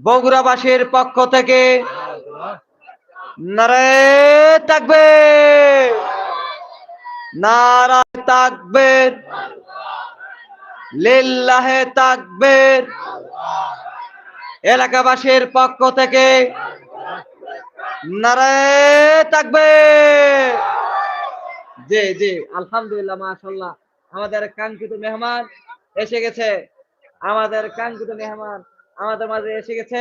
বগুড়াবাসীর পক্ষ থেকে নারায়ে তাকবীর, নারায়ে তাকবীর, লিল্লাহে তাকবীর। এলাকাবাসীর পক্ষ থেকে নারায়ে তাকবীর। জি জি, আলহামদুলিল্লাহ, মাশাআল্লাহ, আমাদের কাঙ্ক্ষিত মেহমান এসে গেছে, আমাদের কাঙ্ক্ষিত মেহমান আমাদের মাঝে এসে গেছে।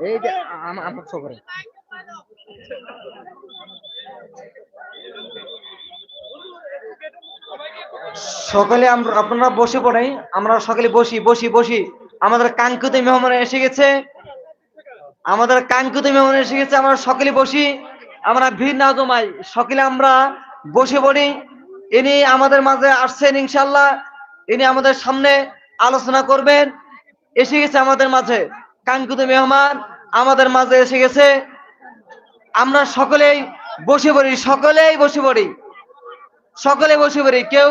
এই যে আমার করে সকলে আপনারা বসে পড়ে, আমরা সকলে বসি বসি বসি। আমাদের কাঙ্ক্ষিত মেহমান এসে গেছে, আমাদের কাঙ্ক্ষিত মেহমান এসে গেছে, আমরা সকলে বসি, আমরা ভিড় না জমাই, সকলে আমরা বসে পড়ি। ইনি আমাদের মাঝে আসছেন, ইনশাআল্লাহ ইনি আমাদের সামনে আলোচনা করবেন। এসে গেছে আমাদের মাঝে কাঙ্ক্ষিত মেহমান, আমাদের মাঝে এসে গেছে। আমরা সকলেই বসে পড়ি, সকলেই বসে পড়ি, সকলে বসে পড়ি, কেউ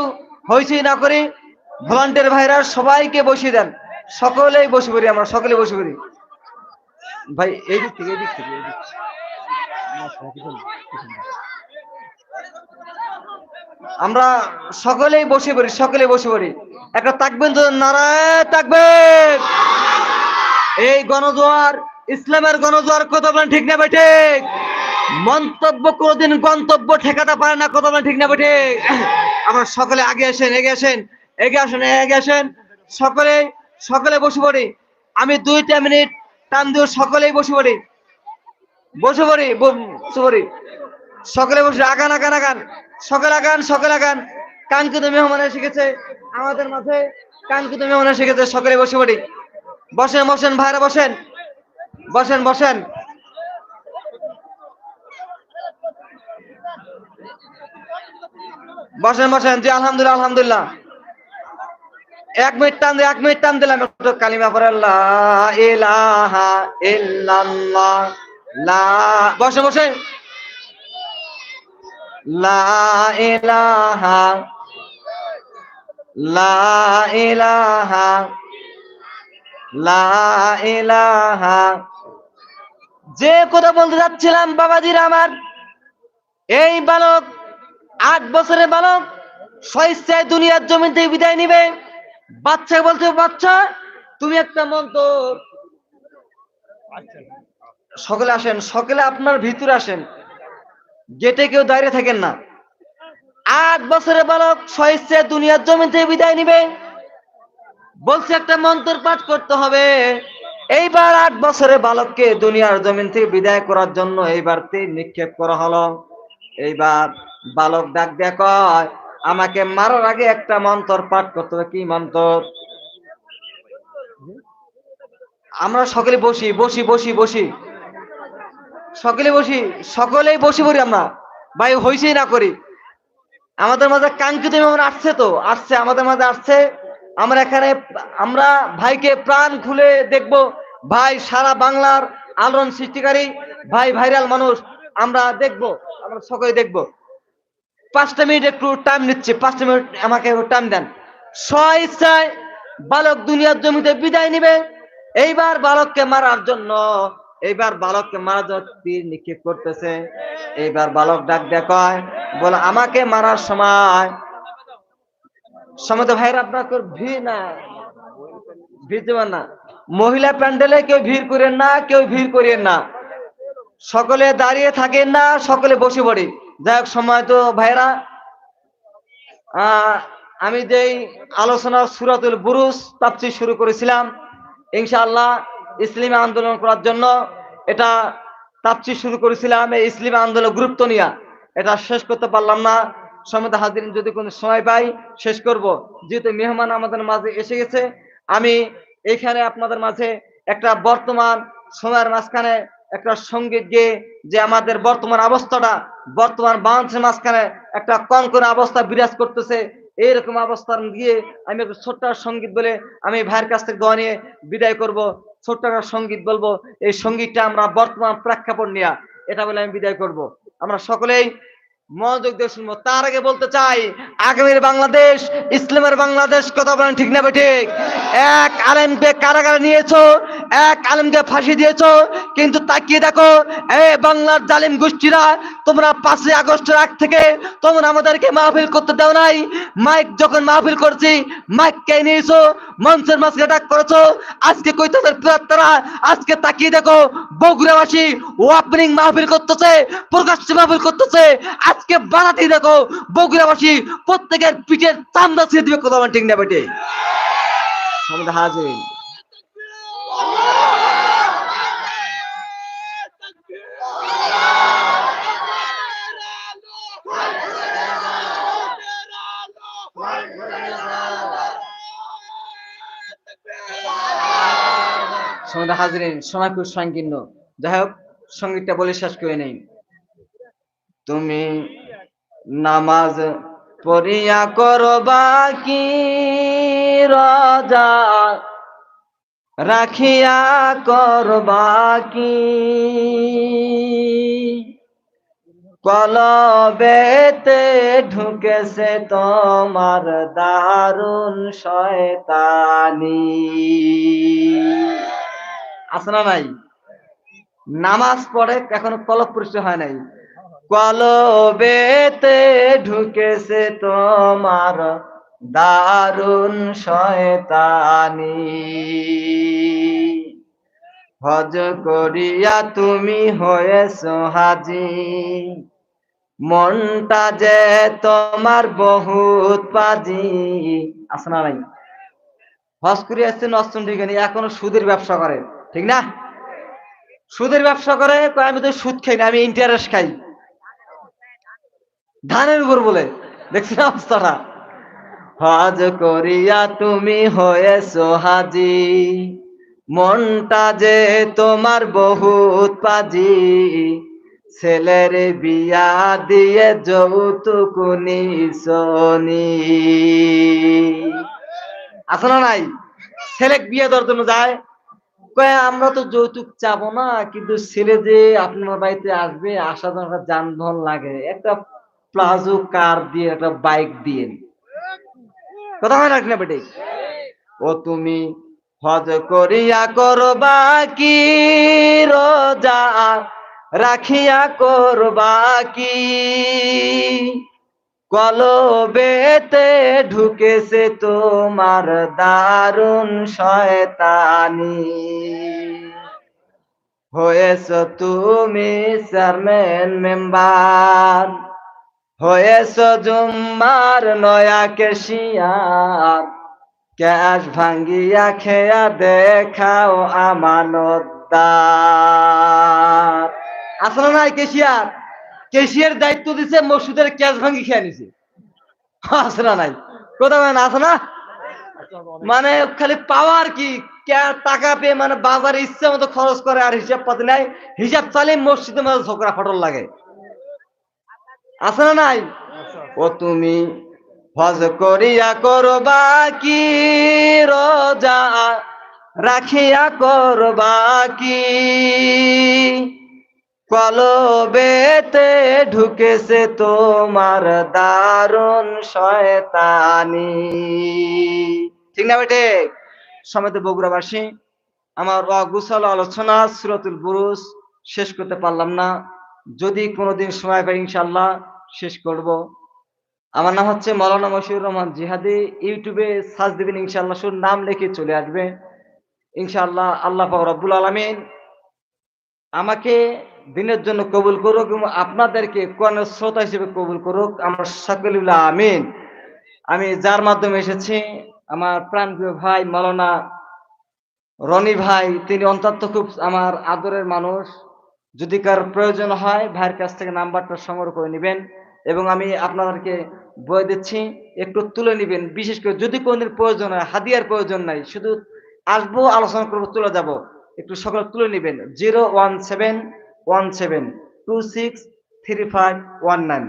হইচই না করি। ভলান্টিয়ার ভাইরা সবাইকে বসিয়ে দেন, সকলেই বসে পড়ি, আমরা সকলে বসে পড়ি। ভাই এই দিক থেকে, এই দিক থেকে, এই দিক থেকে। আমরা সকলেই বসে পড়ি, সকলে বসে পড়ি। একটা তাকবীর তো, নারায়ে তাকবীর। এই গণজোয়ার ইসলামের গণজোয়ার, কথা বলেন ঠিক না ভাই ঠিক? মন্তব্য কোনদিন গন্তব্য ঠেকাতে পারে না, কথা বলেন ঠিক না ভাই ঠিক? আমরা সকলে আগে আসেন, এগিয়ে আসেন, এগিয়ে আসেন, এগিয়ে আসেন, সকলে সকলে বসে পড়ি। আমি 2টা মিনিট টান দিয়ে সকলেই বসে পড়ি, বসে পড়ি, বসে পড়ি, সকলে বসে। আগান আগান আগান, সকলে আগান, সকলে আগান। কাঙ্ক্ষিত মেহমান এসে গেছে আমাদের মাঝে, কাঙ্ক্ষিত মেহমান এসে গেছে, সকলে বসে পড়ি। বসেন বসেন ভাইরা, বসেন বসেন বসেন। বসেন বসেন, জি আলহামদুলিল্লাহ, আলহামদুলিল্লাহ। 1 মিনিট টান দিয়ে, 1 মিনিট টান দিলাম, একটু কালিমা পড়ে লা ইলাহা ইল্লাল্লাহ। লা, বসে বসে, লা ইলাহা, লা ইলাহা, লা ইলাহা। যে কথা বলতে যাচ্ছিলাম বাবাজিরা আমার, এই বালক 8 বছরের বালক স্বেচ্ছায় দুনিয়ার জমিন থেকে বিদায় নিবে। বাচ্চা বলছে, বাচ্চা তুমি একটা মন্ত্র, সকলে আসেন, সকলে আপনার ভিতরে আসেন, গেটে কেউ দাঁড়িয়ে থাকেন না। 8 বছরের বালক স্বেচ্ছায় দুনিয়ার জমিন থেকে বিদায় নিবে, বলছে একটা মন্ত্র পাঠ করতে হবে। এইবার 8 বছরের বালককে দুনিয়ার জমিন থেকে বিদায় করার জন্য এইবার তীর নিক্ষেপ করা হলো। এইবার বালক ডাক দিয়ে কয়, আমাকে মারার আগে একটা মন্ত্র পাঠ করতে হবে। কি মন্ত্র? আমরা সকলে বসি বসি বসি বসি, সকলে বসি, সকলেই বসে পড়ি আমরা, ভাই হইছেই না করি। আমাদের মাঝে কাঙ্ক্ষিত মেহমান আসছে, তো আসছে, আমাদের মাঝে আসছে। আমরা এখানে, আমরা ভাইকে প্রাণ খুলে দেখব। ভাই সারা বাংলার আলোড়ন সৃষ্টিকারী, ভাই ভাইরাল মানুষ, আমরা দেখব, আমরা সকলে দেখব। 5টা মিনিট একটু টাইম নিচ্ছে, 5টা মিনিট আমাকে টাইম দেন। স্বেচ্ছায় বালক দুনিয়ার জমিতে বিদায় নিবে। এইবার বালককে মারার জন্য, এইবার বালককে মারার জন্য তীর নিক্ষেপ করতেছে। এইবার বালক ডাক দেখায়, বলে আমাকে মারার সময় ভাইরা আপনার ভিড় না, ভিড় দেবেন না। মহিলা প্যান্ডেলে কেউ ভিড় করেন না, কেউ ভিড় করেন না, সকলে দাঁড়িয়ে থাকেন না, সকলে বসে পড়ি। যাই হোক, সময় তো ভাইরা, আমি যেই আলোচনা সূরাতুল বুরুজ তাফসীর শুরু করেছিলাম, ইনশাআল্লাহ ইসলামী আন্দোলন করার জন্য এটা তাফসীর শুরু করেছিলাম, এই ইসলামী আন্দোলন গুরুত্ব নিয়ে এটা শেষ করতে পারলাম না। সম্মানিত হাজিরিন, যদি কোনো সময় পাই শেষ করব। যেহেতু মেহমান আমাদের মাঝে এসে গেছে, আমি এখানে আপনাদের মাঝে একটা বর্তমান সময়ের মাঝখানে একটা সঙ্গীত গেয়ে যে আমাদের বর্তমান অবস্থাটা, বর্তমান বাংলাদেশের মাঝখানে একটা কনকনে অবস্থা বিরাজ করতেছে, এইরকম অবস্থান গিয়ে আমি একটা ছোট্ট সঙ্গীত বলে আমি ভাইয়ের কাছ থেকে দোয়া নিয়ে বিদায় করব। ছোট্ট একটা সঙ্গীত বলবো, এই সঙ্গীতটা আমরা বর্তমান প্রেক্ষাপট নিয়ে এটা বলে আমি বিদায় করব। আমরা সকলেই মনোযোগ দিয়ে শুনবো। তার আগে বলতে চাই, আগামীর বাংলাদেশ ইসলামের বাংলাদেশ, কথা বলেন ঠিক না ঠিক? এক আলেমকে কারাগারে নিয়েছো, এক আলেমকে ফাঁসি দিয়েছো, কিন্তু তাকিয়ে দেখো এই বাংলার জালিম গোষ্ঠীরা, তোমরা 5ই আগস্টের আগ থেকে তোমরা আমাদেরকে মাহফিল করতে দাও নাই। মাইক যখন মাহফিল করছি, মাইক কে নিয়েছো, মঞ্চের মাঝে ডাক করেছো। আজকে কই তাদের তারা? আজকে তাকিয়ে দেখো বগুড়াবাসী ওপেনিং মাহফিল করতেছে, প্রকাশ্য মাহফিল করতেছে। আজকে বারাতি দেখো বগুড়াবাসী প্রত্যেকের পিঠের চামড়া ছিঁড়ে দিবে, কথা ঠিক না বেটে? হাজির হাজিরিন, সময় খুব সংকীর্ণ। যাই হোক, সঙ্গীতটা বলে শেষ করে নেই। তুমি নামাজ পড়িয়া করবা কি রাজা, রাখিয়া করবা কি কলবেতে ঢুকেছে তোমার দারুণ শয়তানি? আছে না নাই? নামাজ পড়ে এখনো কলব পরিষ্কার হয় নাই, কলবেতে ঢুকেছে তোমার দারুণ শয়তানি। হজ করিয়া তুমি হয়েছো হাজি, মনটা যে তোমার বহুত পাজি। আছে না নাই? হজ করে আসছেন অষ্টম ঠিক নেই, এখনো সুদের ব্যবসা করে, ঠিক না? সুদের ব্যবসা করে, আমি তো সুদ খাই না, আমি ইন্টারেস্ট খাই ধানের উপর বলে। দেখছেন অবস্থাটা? হজ করিয়া তুমি হয়েছো হাজি, মনটা যে তোমার বহুত পাজি। ছেলের বিয়া দিয়ে যৌতুক নিসনি। আছে না নাই? ছেলে বিয়ে দেওয়ার জন্য যায়, কয় আমরা তো যৌতুক চাবো না, কিন্তু ছেলে যে আপনার বাড়িতে আসবে, আসার জন্য একটা যানবাহন লাগে, একটা প্লাজো কার দিয়ে, একটা বাইক দিয়ে। কথা হয় না বেটে? ও তুমি হজ করিয়া করবা কি রোজা, রাখিয়া করবা কি কলবেতে ঢুকেছে তোমার দারুণ শয়তানি? হয়েছ তুমি চেয়ারম্যান মেম্বার, হয়েছ জুম্মার নয়া কেশিয়ার, ক্যাশ ভাঙ্গিয়া খেয়া দেখাও আমানতদার। আসলে নাই কেশিয়ার, কেশিয়ার দায়িত্ব দিছে, মসজিদের ক্যাশ ভাঙ্গি খেয়ে নিছে। আসলে নাই? কোথাও আছে না? মানে খালি পাওয়ার কি, টাকা পেয়ে মানে বাজারে ইচ্ছা মতো খরচ করে, আর হিসাব পাতি নাই। হিসাব চালিয়ে মসজিদের মধ্যে ঝগড়া ফটল লাগে। আছে না নাই? ও তুমি হজ করিয়া করবা কি রোজা, রাখিয়া করবা কি কলবেতে ঢুকেছে তোমার দারুণ শয়তানি? ঠিক না বেটে? সমেত বগুড়াবাসী, আমার অগুছালো আলোচনা সূরাতুল বুরুজ শেষ করতে পারলাম না, যদি কোনোদিন সময় পাই ইনশাআল্লাহ শেষ করব। আমার নাম হচ্ছে মাওলানা মশিউর রহমান জিহাদি। ইউটিউবে সার্চ দিবেন ইনশাআল্লাহ, শুধু নাম লিখে চলে আসবে ইনশাআল্লাহ। আল্লাহ পাক রব্বুল আলামিন আমাকে দিনের জন্য কবুল করুক এবং আপনাদেরকে কোরআনের শ্রোতা হিসেবে কবুল করুক, আমরা সকলে বলি আমিন। আমি যার মাধ্যমে এসেছি, আমার প্রাণপ্রিয় ভাই মাওলানা রনি ভাই, তিনি অন্তত খুব আমার আদরের মানুষ। যদি কার প্রয়োজন হয় ভাইয়ের কাছ থেকে নাম্বারটা সংগ্রহ করে নেবেন, এবং আমি আপনাদেরকে বলে দিচ্ছি একটু তুলে নেবেন। বিশেষ করে যদি কোনদিন প্রয়োজন হয়, হাদিয়ার প্রয়োজন নাই, শুধু আসবো, আলোচনা করবো, চলে যাব। একটু সকলে তুলে নেবেন 01717263519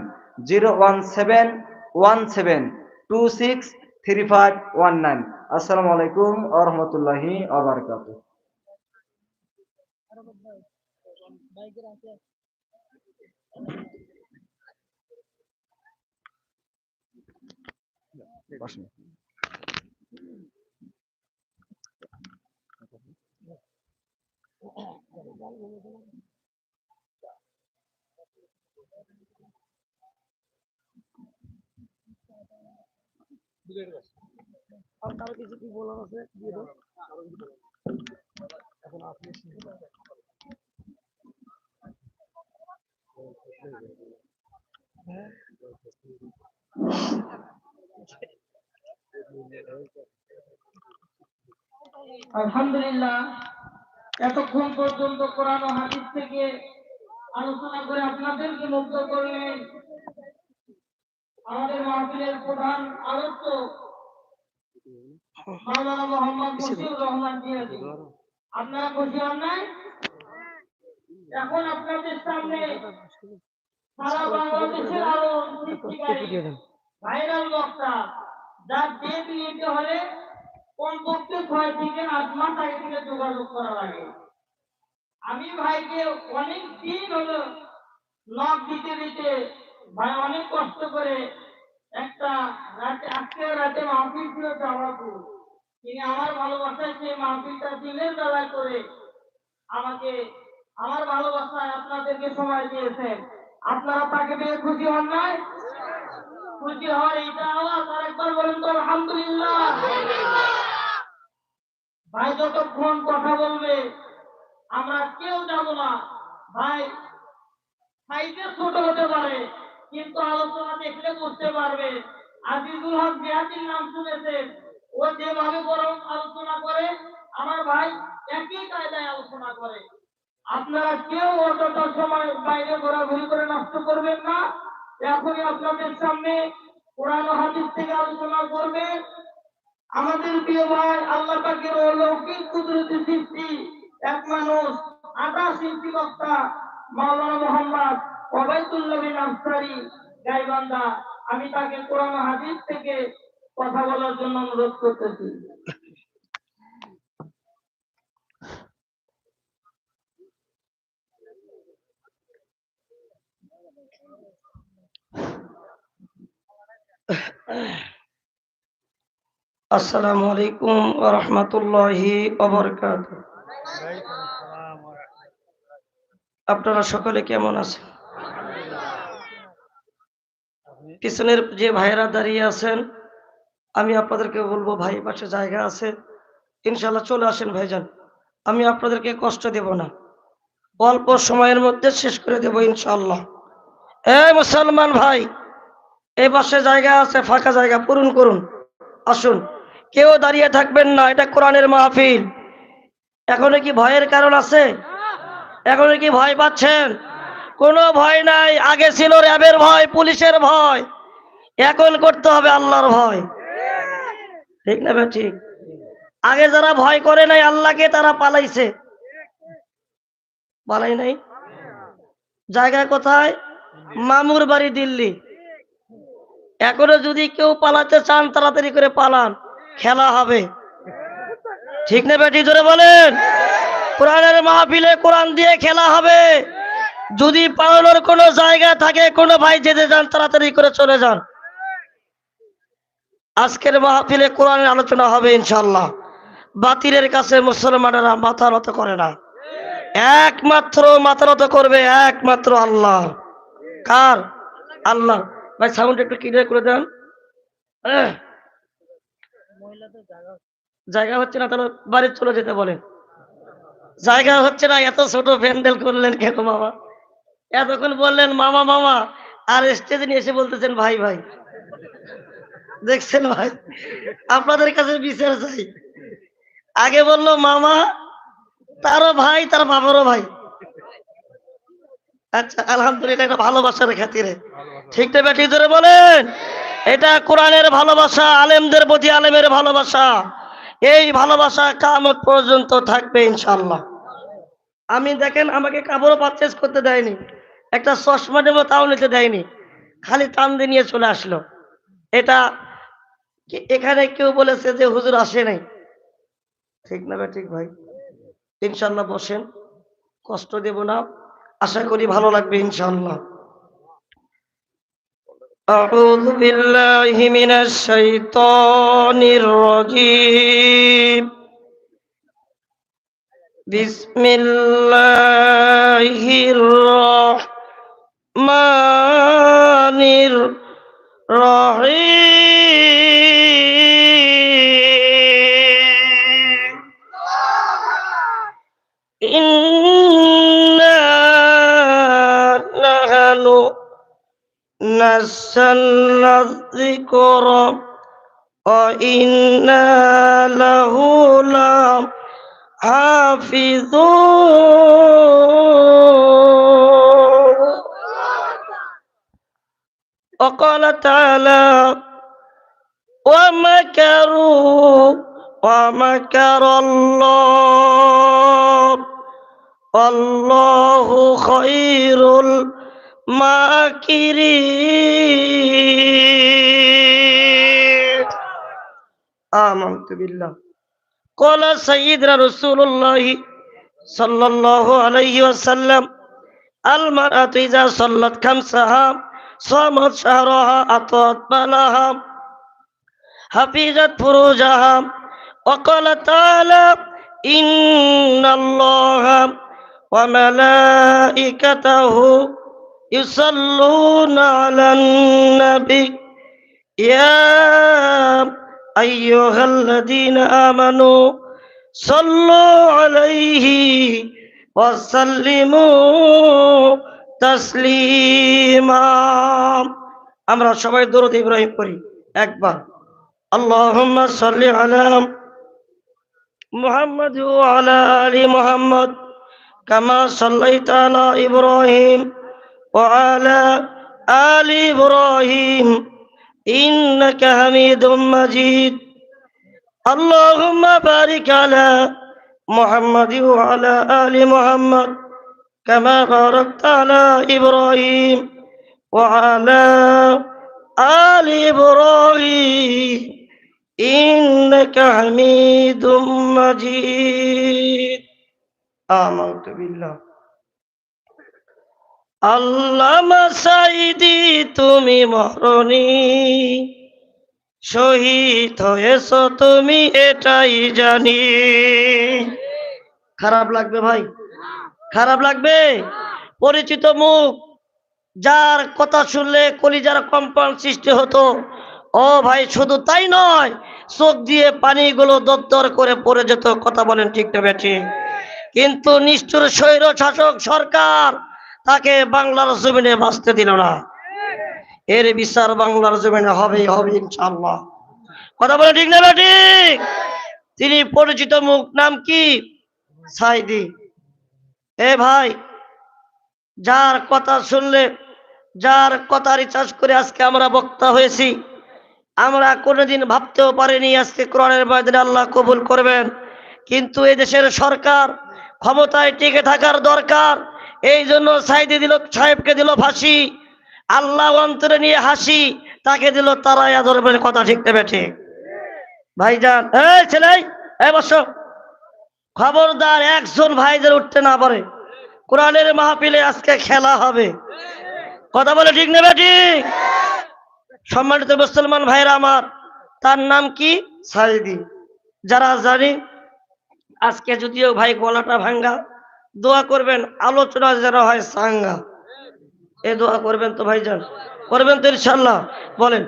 01717263519। আসসালামু আলাইকুম ওয়া রাহমাতুল্লাহি ওয়া বারাকাতুহু। আর কারো কিছু কি বলার আছে দিয়ে দাও। এখন আপনি আলহামদুলিল্লাহ, এতক্ষণ পর্যন্ত কোরআন ও হাদিস থেকে আলোচনা করে আপনাদেরকে মুগ্ধ করলেন আমাদের মাহফিলের প্রধান আলোচ্য মাওলানা মোহাম্মদ মুশিউর রহমান জিয়াদি। আপনারা খুশি হন নাই? এখন আপনাদের সামনে সারা বাংলাদেশের আলো সৃষ্টিকারী ভাইরাল বক্তা, যার ডেট নিতে হলে কমপক্ষে 6 থেকে 8 মাস আগে থেকে যোগাযোগ করা লাগে। আমি ভাইকে অনেক দিন হলো নক দিতে দিতে ভাই অনেক কষ্ট করে একটা রাতে, আজকে রাতে মাহফিল ছিল জামালপুর, তিনি আমার ভালোবাসায় সেই মাহফিলটা দিনের বেলায় করে আমাকে আমার ভালোবাসায় আপনাদেরকে সময় দিয়েছেন। আপনারা তাকে পেয়ে খুশি হন নাই? খুশি হয় এটা আওয়াজ আরেকবার বলেন তো আলহামদুলিল্লাহ। ভাই যতক্ষণ কথা বলবে আমরা কেউ যাব না। ভাই সাইজে ছোট হতে পারে, কিন্তু আলোচনা দেখলে বুঝতে পারবে। আজিজুল হক জিয়াদির নাম শুনেছেন, ও যেভাবে বরং আলোচনা করে আমার ভাই একই কায়দায় আলোচনা করে। আপনারা কেউ অতটা সময় বাইরে ঘোরাঘুরি করে নষ্ট করবেন না। এখনই আপনাদের সামনে কোরআন ও হাদিস থেকে আলোচনা করবে আমাদের প্রিয় ভাই, আল্লাহ পাকের অলৌকিক কুদরতি সৃষ্টি এক মানুষ 28 ইঞ্চি বক্তা মাওলানা মোহাম্মদ ওবায়দুল্লাহ বিন আনসারী গাইবান্ধা। আমি তাকে কোরআন ও হাদিস থেকে কথা বলার জন্য অনুরোধ করতেছি। আসসালামু আলাইকুম ওয়া রাহমাতুল্লাহি ওয়া বারাকাতুহু। আপনারা সকলে কেমন আছেন? পিছনের যে ভাইয়েরা দাঁড়িয়ে আছেন, আমি আপনাদেরকে বলবো ভাই পাশে জায়গা আছে, ইনশাআল্লাহ চলে আসেন ভাইজান। আমি আপনাদেরকে কষ্ট দেব না, অল্প সময়ের মধ্যে শেষ করে দেব ইনশাআল্লাহ। এই মুসলমান ভাই, এই পাশে জায়গা আছে, ফাঁকা জায়গা পূরণ করুন। আসুন, কেউ দাঁড়িয়ে থাকবেন না, এটা কোরআনের মাহফিল। এখনো কি ভয়ের কারণ আছে? এখনো কি ভয় পাচ্ছেন? কোনো ভয় নাই। আগে ছিল র্যাবের ভয়, পুলিশের ভয়, এখন করতে হবে আল্লাহর ভয়। ঠিক না ভাই? ঠিক। আগে যারা ভয় করে নাই আল্লাহকে, তারা পালাইছে। পালাই নাই? জায়গা কোথায়? মামুর বাড়ি দিল্লি। এখনো যদি কেউ পালাতে চান তাড়াতাড়ি করে পালান, খেলা হবে। ঠিক না বেটি? জোরে বলেন। কোরআনের মাহফিলে কোরআন দিয়ে খেলা হবে। যদি পালানোর কোনো জায়গা থাকে, কোনো ভাই যেতে যান তাড়াতাড়ি করে চলে যান। আজকের মাহফিলে কোরআনের আলোচনা হবে ইনশাআল্লাহ। বাতিলের কাছে মুসলমানেরা মাথা নত করে না, একমাত্র মাথা নত করবে একমাত্র আল্লাহ। কার? আল্লাহ। ভাই সাউন্ড একটু ক্লিয়ার করে দেন। জায়গা হচ্ছে না, তাহলে বাড়ি চলে যেতে বলেন। জায়গা হচ্ছে না, এত ছোট প্যান্ডেল করলেন কেন মামা? এতক্ষণ বললেন মামা মামা, আর স্টেজে নিয়ে এসে বলতেছেন ভাই ভাই। দেখছেন ভাই, আপনাদের কাছে বিচার চাই। আগে বললো মামা, তারও ভাই, তার বাবারও ভাই। আচ্ছা, আলহামদুলিল্লাহ, এটা ভালোবাসার খাতিরে। ঠিক না বেটি? জোরে বলেন। এটা কোরআনের ভালোবাসা, আলেমদের প্রতি আলেমের ভালোবাসা। এই ভালোবাসা কিয়ামত পর্যন্ত থাকবে ইনশাআল্লাহ। আমি দেখেন আমাকে কাপড়ও পারচেজ করতে দেয়নি, একটা চশমা নেবো তাও নিতে দেয়নি, খালি টান দিয়ে নিয়ে চলে আসলো। এটা এখানে কেউ বলেছে যে হুজুর আসে নাই, ঠিক না ঠিক ভাই? ইনশাল্লাহ বসেন, কষ্ট দেব না, আশা করি ভালো লাগবে ইনশাল্লাহ। أعوذ بالله من الشيطان الرجيم. بسم الله الرحمن الرحيم. إنا نحن نزلنا الذكر وإنا له لحافظون. وقال تعالى ومكروا ومكر الله والله خير الماكرين. آمنت بالله. قال سيدنا رسول الله صلى الله عليه وسلم المرأة إذا صلت خمسها صامت شهرها أطاعت بالها حفظت فروجها. وقال تعالى إن الله وملائكته يصلون على النبي يا أيها الذين آمنوا صلوا عليه وسلموا تسليما. আমরা সবাই দরুদ ইব্রাহিম পড়ি একবার। আল্লাহুম্মা সাল্লি আলা মুহাম্মাদ ওয়া আলা আলি মুহাম্মাদ কামা সাল্লাইতা আলা ইব্রাহিম ওয়া আলা আলি ইব্রাহিম ইন্নাকা হামিদুম মাজিদ. আল্লাহুম্মা বারিক আলা মুহাম্মাদ ওয়া আলা আলি মুহাম্মাদ কামা বারাকতা আলা ইব্রাহিম ওয়া আলা আলি ইব্রাহিম ইন্নাকা হামিদুম মাজিদ. আমানতু বিল্লাহ. আল্লামা সাইদি তুমি মরণি, শহীদ হয়েছ তুমি এটাই জানি। খারাপ লাগবে ভাই? খারাপ লাগবে? পরিচিত মুখ, যার কথা শুনলে কলিজার কম্পন সৃষ্টি হতো। ও ভাই শুধু তাই নয়, চোখ দিয়ে পানিগুলো দরদর করে পড়ে যেত। কথা বলেন ঠিক না বেঠি? কিন্তু নিষ্ঠুর স্বৈর শাসক সরকার তাকে বাংলার জমিনে বাঁচতে দিল না। এর বিচার বাংলার জমিনে হবে হবে ইনশাআল্লাহ। কথা বলে ঠিক না ঠিক? তিনি পরিচিত মুখ, নাম কি? সাইদি। এ ভাই, যার কথা শুনলে, যার কথা রিচার্জ করে আজকে আমরা বক্তা হয়েছি, আমরা কোনোদিন ভাবতেও পারিনি আজকে কোরআনের ময়দানে আল্লাহ কবুল করবেন। কিন্তু এই দেশের সরকার ক্ষমতায় টিকে থাকার দরকার, এই জন্য সাইদি দিল, সাহেবকে দিল ফাঁসি। আল্লাহ অন্তরে নিয়ে হাসি, তাকে দিল তারাইয়া ধরবেন। কথা ঠিক নেবে ঠিক? ভাইজান, এই ছেলে, এই বসো। খবরদার একজন ভাইদের উঠতে না পারে। কোরআনের মাহফিলে আজকে খেলা হবে। কথা বলে ঠিক নেবে ঠিক? সম্মানিত মুসলমান ভাইরা আমার, তার নাম কি? সাইদি। যারা জানি, আজকে যদিও ভাই গলাটা ভাঙ্গা, দোয়া করবেন আলোচনা যেন হয় সাঙ্গা। এ দোয়া করবেন তো ভাইজান? করবেন তো ইনশাআল্লাহ? বলেন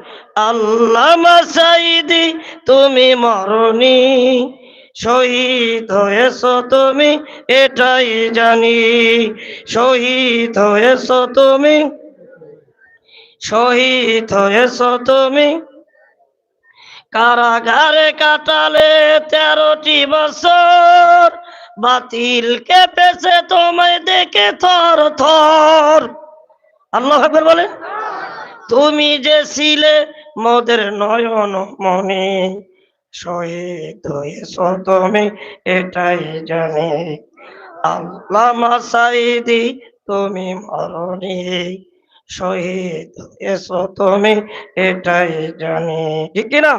আল্লামা সাইদি তুমি মরণি, শহীদ হয়েছ তুমি এটাই জানি। শহীদ হয়েছ তুমি, শহীদ হয়েছ তুমি কারাগারে কাটালে 13টি বছর। বাতিল কেঁপেছে তোমায় দেখে থর থর। আল্লাহু আকবার বলে। তুমি যে ছিলে মোদের নয়ন মনে, শহীদ হয়েছ তুমি এটাই জানি। আল্লামা সাঈদী তুমি মরণি, শহীদ হয়েছো তুমি এটাই জানি, ঠিক কিনা?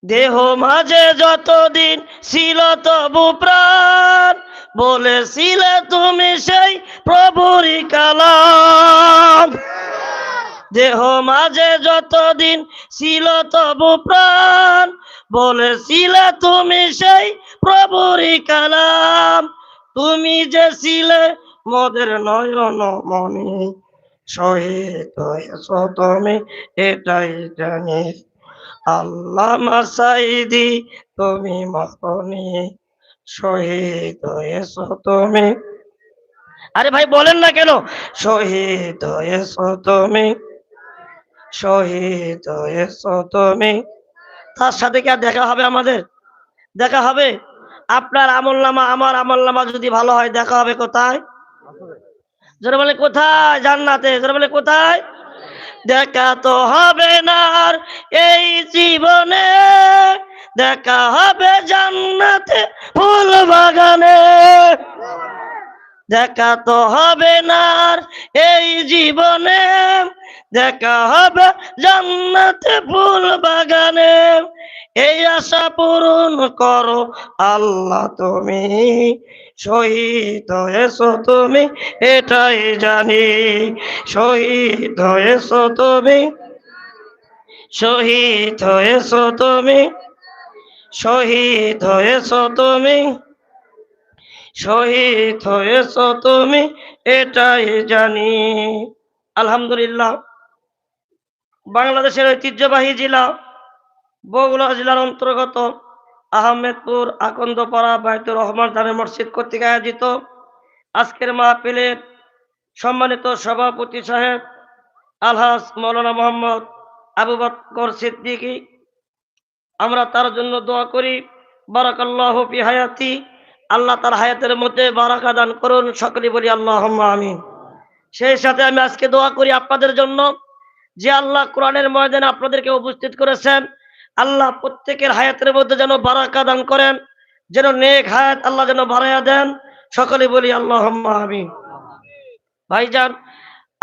দেহ মাঝে যতদিন ছিল তবু প্রাণ, বলেছিলে তুমি সেই প্রভুরই কালাম। দেহ মাঝে যতদিন ছিল তবু প্রাণ, বলেছিলে তুমি সেই প্রভুরই কালাম। তুমি যে ছিলে মোদের নয়ন মনি, শহীদ হয়েছো তুমি এটাই জানি। আল্লামা সাঈদী তুমি মরণি, শহীদ হয়েছো তুমি। আরে ভাই বলেন না কেন? শহীদ হয়েছো তুমি, শহীদ হয়েছো তুমি। তার সাথে কি আর দেখা হবে? আমাদের দেখা হবে? আপনার আমলনামা আমার আমলনামা যদি ভালো হয়, দেখা হবে কোথায়? যারা বলে কোথায়? জান্নাতে। যারা বলে কোথায়? দেখা তো হবে না আর এই জীবনে, দেখা হবে জান্নাতে ফুল বাগানে। দেখা তো হবে না আর এই জীবনে, দেখা হবে জান্নাতে ফুল বাগানে। এই আশা পূরণ করো আল্লাহ তুমি, শহীদ হয়েছো তুমি এটাই জানি। শহীদ হয়েছো তুমি, শহীদ হয়েছো তুমি, শহীদ হয়েছো তুমি, শহীদ হয়েছো তুমি এটাই জানি। আলহামদুলিল্লাহ, বাংলাদেশের ঐতিহ্যবাহী জেলা বগুড়া জেলার অন্তর্গত আহমেদপুর আকন্দপাড়া বাইতুর রহমান জামে মসজিদ কর্তৃক আয়োজিত আজকের মাহফিলের সম্মানিত সভাপতি সাহেব আলহাজ মৌলানা মোহাম্মদ আবু বকর সিদ্দিকী, আমরা তার জন্য দোয়া করি। বারাকাল্লাহু ফি হায়াতি, আল্লাহ তার হায়াতের মধ্যে বারাকা দান করুন। সকলে বলি আল্লাহুম্মা আমিন। সেই সাথে আমি আজকে দোয়া করি আপনাদের জন্য, যে আল্লাহ কোরআনের ময়দানে আপনাদেরকে উপস্থিত করেছেন, আল্লাহ প্রত্যেকের হায়াতের মধ্যে যেন বারাকা দান করেন, যেন নেক হায়াত আল্লাহ যেন বাড়াইয়া দেন। সকলে বলি আল্লাহুম্মা আমিন। ভাইজান,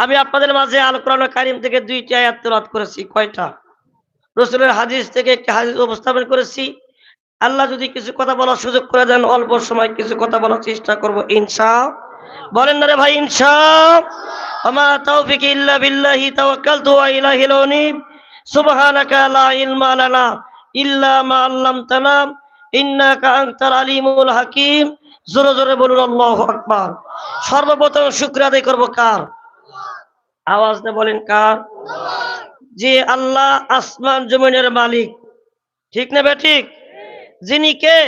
আমি আপনাদের মাঝে আল কোরআন কারীম থেকে 2টি আয়াত তেলাওয়াত করেছি। কয়টা? রাসূলের হাদিস থেকে একটি হাদিস উপস্থাপন করেছি। আল্লাহ যদি কিছু কথা বলার সুযোগ করে দেন, অল্প সময় কিছু কথা বলার চেষ্টা করব ইনশাআল্লাহ। বলেন না রে ভাই ইনশাআল্লাহ। ওমা তাওফিকি ইল্লা বিল্লাহি তাওয়াক্কালতু ওয়া ইলাইহিল উনীব। সুবহানাকা লা ইলমা লানা ইল্লা মা আল্লামতানা ইন্নাকা আনতাল আলিমুল হাকিম। জোরে জোরে বলুন আল্লাহু আকবার। সর্বপ্রথম শুকরিয়া আদায় করব কার? আওয়াজ দিয়ে বলেন কার? যে আল্লাহ আসমান জমিনের মালিক, ঠিক না বেঠিক? যিনি কে?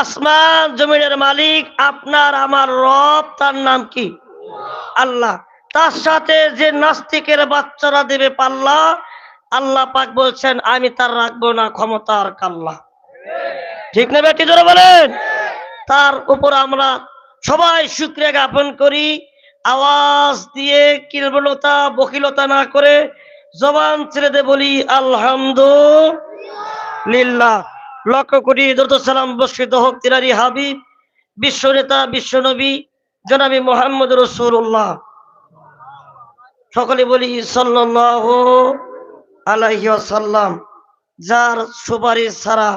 আসমান জমিনের মালিক, আপনার আমার রব, তার নাম কি? আল্লাহ। তার সাথে যে নাস্তিকের বাচ্চারা দেবে পাল্লা, আল্লাহ পাক বলছেন আমি তার রাখবো না ক্ষমতার কাল্লা, ঠিক না বেটি? জোরে বলেন। তার উপর আমরা সবাই শুকরিয়া জ্ঞাপন করি। আওয়াজ দিয়ে কিলবলতা বকিলতা না করে জবান ছেড়ে দে বলি আলহামদুলিল্লাহ। লক্ষ কোটি দরুদ সালাম বর্ষিত হোক তিনারি হাবিব, বিশ্ব নেতা, বিশ্ব নবী জনাবি মুহাম্মদ রাসূলুল্লাহ। সকলে বলি সাল্লাল্লাহু আলাইহি ওয়াসাল্লাম। যার সুপারিশ ছাড়া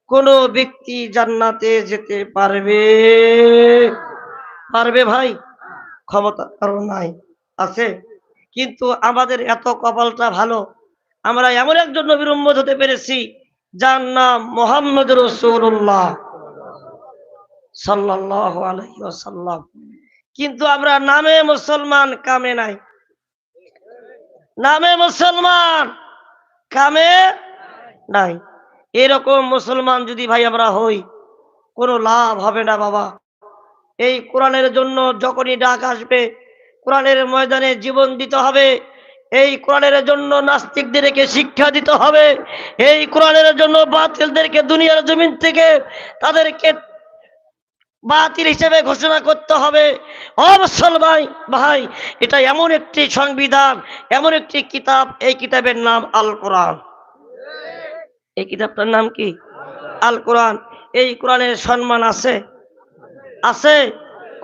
কোন ব্যক্তি জান্নাতে যেতে পারবে? পারবে ভাই? ক্ষমতা কারণ নাই, আছে? কিন্তু আমাদের এত কপালটা ভালো, আমরা এমন একজন নবীর উম্মত হতে পেরেছি যার নাম মুহাম্মদ রাসূলুল্লাহ সাল্লাল্লাহু আলাইহি ওয়াসাল্লাম। কিন্তু আমরা নামে মুসলমান, কামে নাই। নামে মুসলমান, কামে নাই। এরকম মুসলমান যদি ভাই আমরা হই, কোনো লাভ হবে না বাবা। এই কোরআনের জন্য যখনই ডাক আসবে, কোরআনের ময়দানে জীবন দিতে হবে। এই কোরআনের জন্য নাস্তিকদেরকে শিক্ষা দিতে হবে। এই কোরআনের জন্য বাতিলদেরকে দুনিয়ার জমিন থেকে তাদেরকে বাতিল হিসেবে ঘোষণা করতে হবে। অবশ্যই ভাই ভাই, এটা এমন একটি সংবিধান, এমন একটি কিতাব, এই কিতাবের নাম আল কোরআন। এই কিতাবটার নাম কি? আল কোরআন। এই কোরআনের সম্মান আছে? আছে?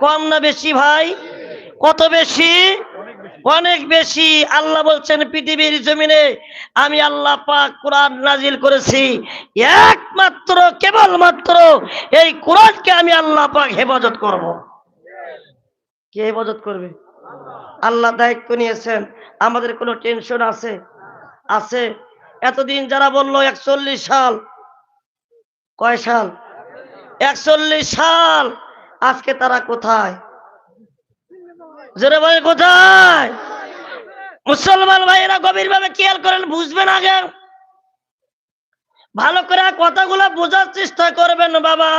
কম না বেশি ভাই? কত বেশি? অনেক বেশি। আল্লাহ বলছেন পৃথিবীর জমিনে আমি আল্লাহ পাক কোরআন নাজিল করেছি একমাত্র কেবলমাত্র এই কোরআনকে আমি আল্লাহ পাক হেফাজত করব। কে হেফাজত করবে? আল্লাহ দায়িত্ব নিয়েছেন। আমাদের কোনো টেনশন আছে? আছে? এতদিন যারা বললো 41 সাল, কয় সাল? 41 সাল, আজকে তারা কোথায়? জোরে বলে কোথায়? মুসলমান ভাইয়েরা গভীরভাবে খেয়াল করেন, বুঝবেন, আগে ভালো করে কথাগুলো বোঝার চেষ্টা করবেন। বাবা,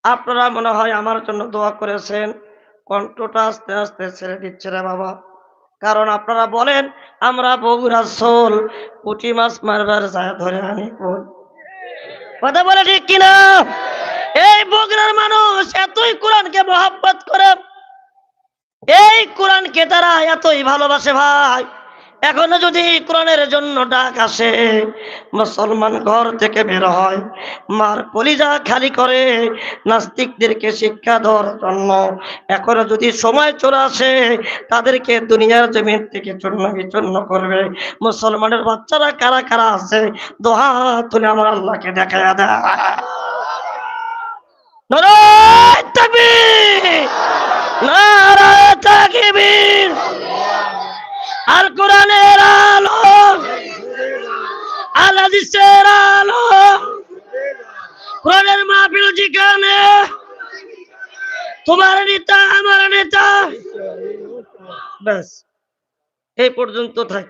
আপনারা মনে হয় আমার জন্য দোয়া করেছেন, কণ্ঠটা আস্তে আস্তে ছেড়ে দিচ্ছে রে বাবা। কারণ আপনারা বলেন আমরা বগুড়া সোল পুঁটি মাছ মারবার যায় ধরে আনি। কথা বলে ঠিক কিনা? এই বগুড়ার মানুষ এতই কোরআনকে মহব্বত করে, এই কোরআনকে তারা এতই ভালোবাসে ভাই। এখনো যদি কোরআনের জন্য ডাক আসে, মুসলমান ঘর থেকে বের হয়, মার কলিজা খালি করে নাস্তিকদেরকে শিক্ষা দেওয়ার জন্য। এখনো যদি সময় চলে আসে তাদেরকে দুনিয়ার জমিন থেকে চূর্ণ বিচূর্ণ করবে, মুসলমানের বাচ্চারা কারা কারা আছে দোহা তুলে আমার আল্লাহকে দেখায়া দেয়। নারায়ে তাকবীর, নারায়ে তাকবীর। আল কোরআনের আলো, আল হাদিসের আলো, কোরআনের মাহফিল যেখানে, তোমার নেতা আমার নেতা, ব্যাস এই পর্যন্ত থাক।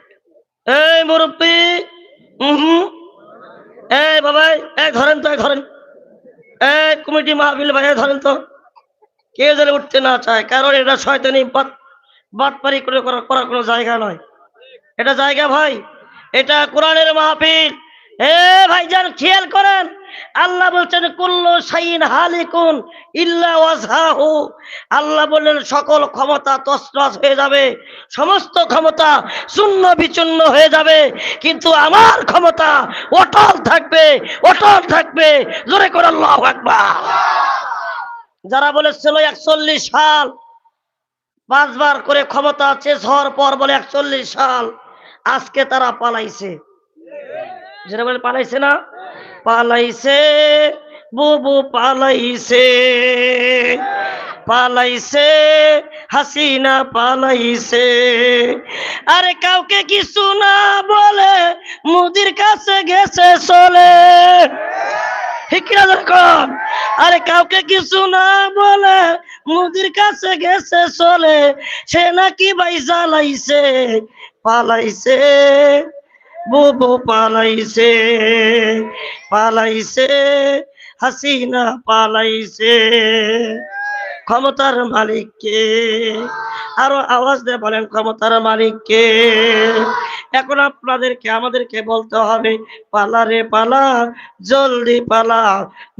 এই মুরব্বী, এই বাবাই, এই ধরেন তো, ধরেন, এই কমিটি মাহফিল ভাই ধরেন তো। কেউ যেন উঠতে না চায়, কারণ এটা শয়তানি বাটপারি করে করার কোনো জায়গা নয়। এটা জায়গা ভাই, এটা কোরআনের মাহফিল। হে ভাইজান খেয়াল করেন, আল্লাহ বলছেন কুল্লু শাইইন হালিকুন ইল্লা ওয়াজহাহু। আল্লাহ বললেন সকল ক্ষমতা তছনছ হয়ে যাবে, সমস্ত ক্ষমতা শূন্য বিচূর্ণ হয়ে যাবে, কিন্তু আমার ক্ষমতা অটল থাকবে, অটল থাকবে। জোরে করে আল্লাহু আকবার। যারা বলেছিল 41 সাল, 5 বার করে ক্ষমতা চেঞ্জ হওয়ার পর বলে 41 সাল, আজকে তারা পালাইছে। যেটা বলে পালাইছে না? পালাইছে বুবু পালাইছে, পালাইছে হাসিনা পালাইছে। আরে কাউকে কিছু না বলে মোদির কাছে গেছে চলে। আরে কাউকে কিছু না বলে মোদির কাছে গেছে চলে, সে নাকি ভাই জ্বালাইছে, পালাইছে বুবু পালাইছে, পালাইছে হাসিনা পালাইছে। ক্ষমতার মালিক কে? আরো আওয়াজ দিয়ে বলেন ক্ষমতার মালিক কে? এখন আপনাদেরকে আমাদেরকে বলতে হবে পালা রে পালা, জলদি পালা,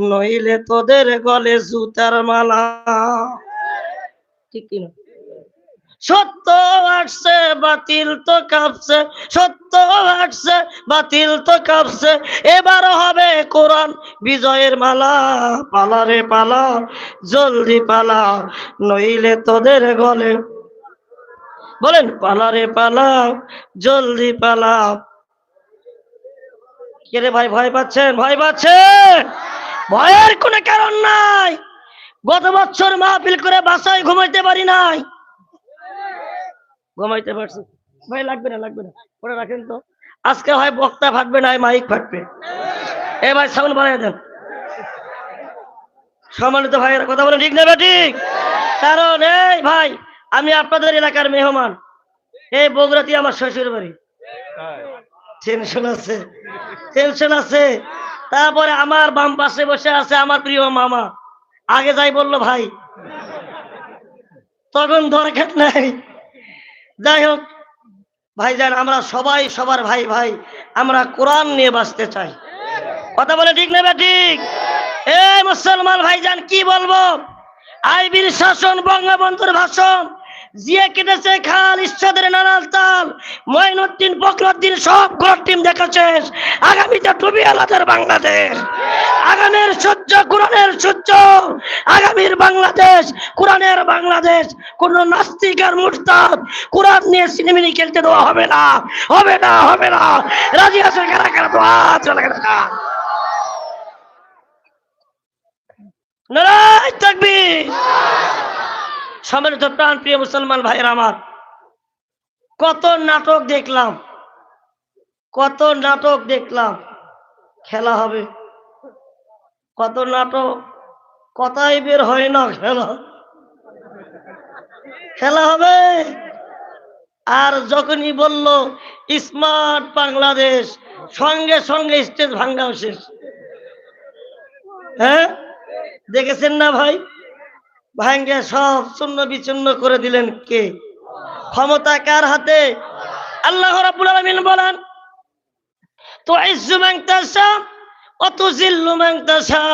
নইলে তোদের গলে জুতার মালা। ঠিক কিনা? সত্য আসছে বাতিল তো কাঁপছে, সত্য আসছে বাতিল তো কাঁপছে, এবার হবে কোরআন বিজয়ের মালা। পালা রে পালা, জলদি পালা, নইলে তোদের গলে, বলেন পালা রে পালা, জলদি পালা। কে রে ভাই ভয় পাচ্ছেন? ভয় পাচ্ছেন? ভয়ের কোনো কারণ নাই। গত বছর মাহফিল করে বাসায় ঘুমাইতে পারি নাই। ঘুমাইতে পারছি ভাই? লাগবে না, লাগবে না, পরে রাখেন তো। আজকে হয় বক্তা ফাটবে, না মাইক ফাটবে। এ ভাই সাউন্ড বাড়াই দেন। সম্মানিত ভাইয়ের কথা বলে ঠিক নেবে ঠিক? কারণ এই ভাই আমি আপনাদের এলাকার মেহমান, এই বগুড়াতে আমার শ্বশুর বাড়ি। টেনশন আছে, টেনশন আছে। তারপরে আমার বাম পাশে বসে আছে আমার প্রিয় মামা। আগে যাই বললো ভাই, তখন দরকার নাই। যাই হোক ভাইজান, আমরা সবাই সবার ভাই ভাই, আমরা কোরআন নিয়ে বাঁচতে চাই। কথা বলে ঠিক নেবে ঠিক? এই মুসলমান ভাইজান কি বলবো, আইবির শাসন, বঙ্গবন্ধুর ভাষণ, জিয়া কেটেছে খাল, ঈশ্বরের নানাল তাল, মঈনুদ্দিন ফখরুদ্দিন সবগুলো টিম দেখা শেষ। আগামীতে টুবি আলাদের বাংলাদেশ, আগামীর সূর্য কোরআনের সূর্য, আগামীর বাংলাদেশ কোরআনের বাংলাদেশ। কোন নাস্তিক আর মুরতাদ কোরআন নিয়ে সিনেমিনি খেলতে দেওয়া হবে না, হবে না, হবে না। রাজি আছে কারা কারা? তো চলে গেল। নারায়ে তাকবীর। সম্মানিত প্রাণ প্রিয় মুসলমান ভাইয়েরা আমার, কত নাটক দেখলাম, কত নাটক দেখলাম। খেলা হবে, কত নাটক, কথাই বের হয় না। খেলা হবে। আর যখনই বলল স্মার্ট বাংলাদেশ, সঙ্গে সঙ্গে স্টেজ ভাঙ্গাও শেষ। হ্যাঁ, দেখেছেন না ভাই? ভাঙ্গে সব চূর্ণ বিচূর্ণ করে দিলেন কে? ক্ষমতা কার হাতে? আল্লাহ রাব্বুল আলামিন বলেন, তুইজ্জু মান তাশা ওয়া তুযিল্লু মান তাশা।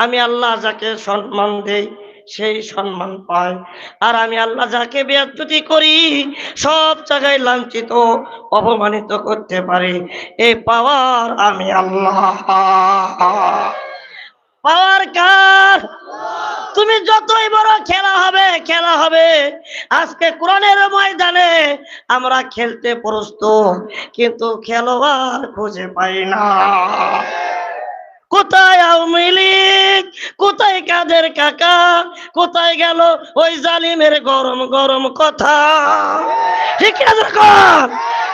আমি আল্লাহ যাকে সম্মান দেই সেই সম্মান পায়, আর আমি আল্লাহ যাকে বেয়াদবি করি সব জায়গায় লাঞ্ছিত অপমানিত করতে পারি। এই পাওয়ার আমি আল্লাহ। পাওয়ার কার? তুমি যতই বড় খেলা হবে, খেলা হবে। আজকে কোরআনের ময়দানে আমরা খেলতে প্রস্তুত, কিন্তু খেলোয়াড় খুঁজে পাই না। কোথায় আওয়ামী লীগ, কোথায় কাদের কাকা, কোথায় গেল ওই জালিমের গরম গরম কথা? ঠিক না?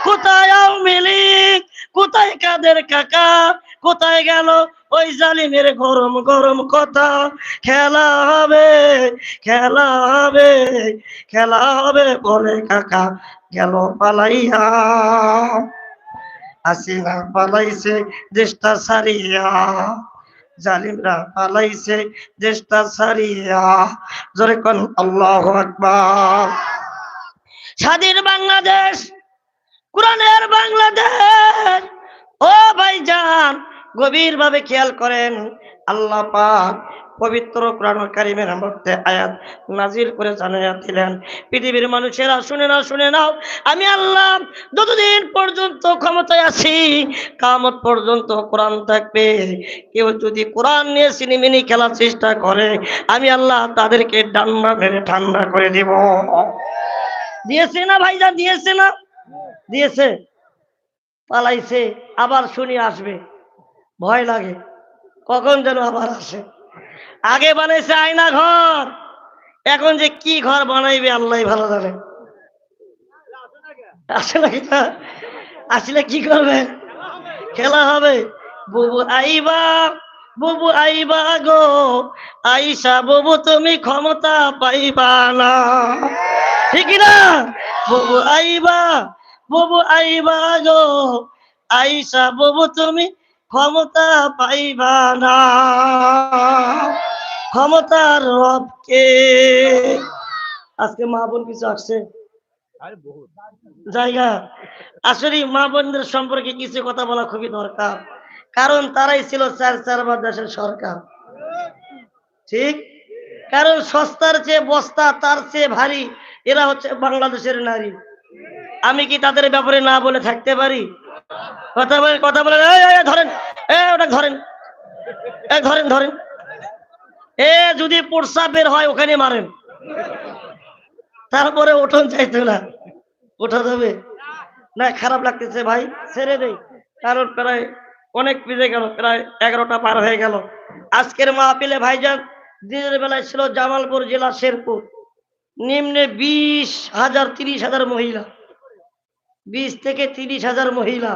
কোথায় আওয়ামী লীগ, কোথায় কাদের কাকা, কোথায় গেল ওই জালিমের গরম গরম কথা? খেলা হবে, খেলা হবে, খেলা হবে বলে কাকা গেল পালাইয়া। হাসিনা পালাইছে দেশটা সারিয়া, জালিমরা পালাইছে দেশটা সারিয়া। জোরে কোন আল্লাহু আকবার। স্বাধীন বাংলাদেশ, কোরআনের বাংলাদেশ। ও ভাইজান, গভীরভাবে খেয়াল করেন। আল্লাহ পাক পবিত্র কোরআনুল কারীমের মধ্যে আয়াত নাজিল করে জানাইয়া দিলেন, পৃথিবীর মানুষেরা শুনে নাও, শুনে নাও। আমি আল্লাহ যতদিন পর্যন্ত ক্ষমতায় আছি, কিয়ামত পর্যন্ত কোরআন থাকবে। কেউ যদি কোরআন নিয়ে সিনেমিনি খেলার চেষ্টা করে, আমি আল্লাহ তাদেরকে ডান্ডা মেরে ঠান্ডা করে দিব। দিয়েছে না ভাইজান? দিয়েছে না? দিয়েছে। পালাইছে, আবার শুনি আসবে, ভয় লাগে কখন যেন আবার আসে। আগে বানাইছে আয়না ঘর, এখন যে কি ঘর বানাইবে আল্লাহ ভালো জানে। আসে নাকি? আসলে কি করবে? খেলা হবে। বুবু আইবা, বুবু আইবা গো, আইসা বুবু তুমি ক্ষমতা পাইবা না। ঠিক না? বুবু আইবা, বুবু আইবা গো, আইসা বুবু তুমি ক্ষমতা পাইবা না। ক্ষমতার রবকে। আজকে মা বোন কিছু আসছে জায়গা। আসলে মা বোনদের সম্পর্কে কিছু কথা বলা খুবই দরকার, কারণ তারাই ছিল চার দেশের সরকার। ঠিক? কারণ সস্তার চেয়ে বস্তা তার চেয়ে ভারী, এরা হচ্ছে বাংলাদেশের নারী। আমি কি তাদের ব্যাপারে না বলে থাকতে পারি? কথা বলে, কথা বলে, ধরেন, ওটা ধরেন, ধরেন, ধরেন। যদি প্রস্রাব বের হয় ওখানে মারেন, তারপরে ওঠন চাইতো না। ওঠা যাবে না? খারাপ লাগতেছে ভাই, ছেড়ে দেই। কারণ প্রায় অনেক পিজে গেল, প্রায় 11টা পার হয়ে গেল। আজকের মাহফিলে ভাইজান দিনের বেলায় ছিল জামালপুর জেলা শেরপুর, নিম্নে 20,000 30,000 মহিলা, 20 থেকে 30,000 মহিলা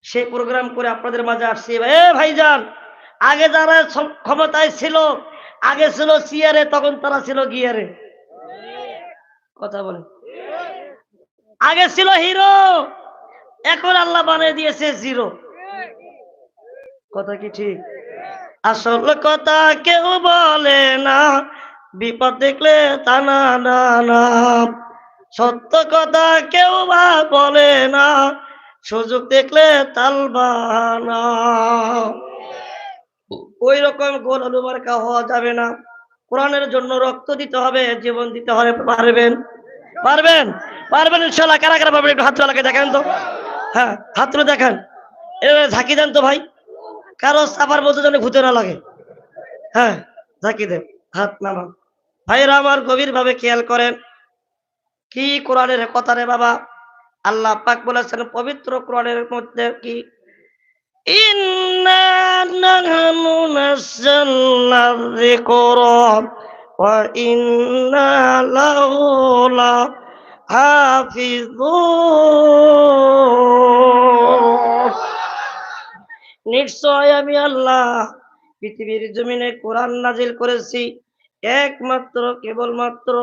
সে প্রোগ্রাম করে আপনাদের মাঝে আসছে। ভাইজান, আগে যারা ক্ষমতায় ছিল, আগে ছিল চেয়ারে, তখন তারা ছিল গিয়ারে। কথা বলে, আগে ছিল হিরো, এখন আল্লাহ বানিয়ে দিয়েছে জিরো। কথা কি ঠিক? আসল কথা কেউ বলে না, বিপদ দেখলে তা না না না। সত্য কথা কেউ বা বলে না, সুযোগ দেখলে তালবানা। ওই রকম গোল আলু মার্কা হওয়া যাবে না। কোরআনের জন্য রক্ত দিতে হবে, জীবন দিতে হবে। পারবেন? পারবেন? পারবেন ইনশাআল্লাহ। কারা কারা পারবেন একটু হাত তোলা দেখেন তো। হ্যাঁ, হাত তুলে দেখান। এবার ঝাঁকি দেন তো ভাই, কারো চাপার মধ্যে যেন ভূতে না লাগে। হ্যাঁ, ঝাঁকি দেন, হাত নামান। ভাইরা আমার গভীর ভাবে খেয়াল করেন, কি কোরআনের কথা রে বাবা। আল্লাহ পাক বলেছেন পবিত্র কোরআনের মধ্যে কি, ইন্না নাহনু নাযালনা যিকরা ওয়া ইন্না লাহু লাহাফিজুন। নিশ্চয় আমি আল্লাহ পৃথিবীর জমিনে কোরআন নাজিল করেছি, একমাত্র কেবলমাত্র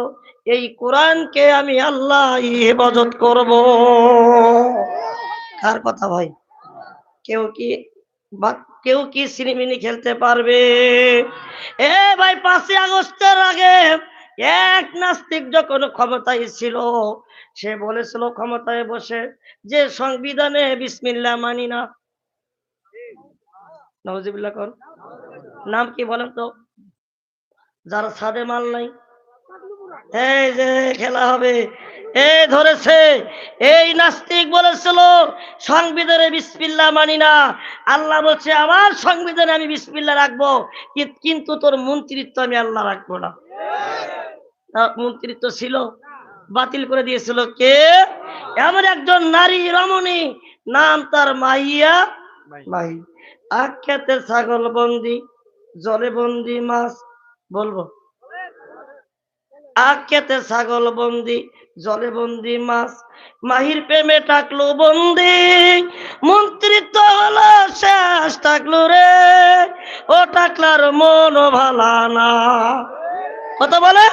এই কোরআনকে আমি আল্লাহ হেফাজত করব। কার কথা ভাই? কেউ কি কেউ কি সিনেমিনি খেলতে পারবে? এ ভাই, 5ই আগস্টের আগে এক নাস্তিক যখন ক্ষমতায় ছিল, সে বলেছিল ক্ষমতায় বসে যে সংবিধানে বিসমিল্লাহ মানি না। নাউজুবিল্লাহ কোন নাম কি বলেন তো, যারা ছাদে মাল নাই। এই যে খেলা হবে, এই ধরেছে। এই নাস্তিক বলেছিল সংবিধানে বিসমিল্লাহ মানি না। আল্লাহ বলছে আমার সংবিধানে আমি বিসমিল্লাহ রাখবো, কিন্তু তোর মন্ত্রিত্ব আমি আল্লাহ রাখবো না। মন্ত্রিত্ব ছিল, বাতিল করে দিয়েছিল কে? এমন একজন নারী রমণী, নাম তার মাহিয়া মাহি। আখ্যাতে ছাগল বন্দি, জলে বন্দি মাছ। বলবো, আখ্যাতে ছাগল বন্দি, জলে বন্দি মাছ। মাহির প্রেমে টাকলো বন্দি, মন্ত্রিত্ব হলো শেষ টাকলো রে। ও টাকলার মন ভালা না। কত বলে?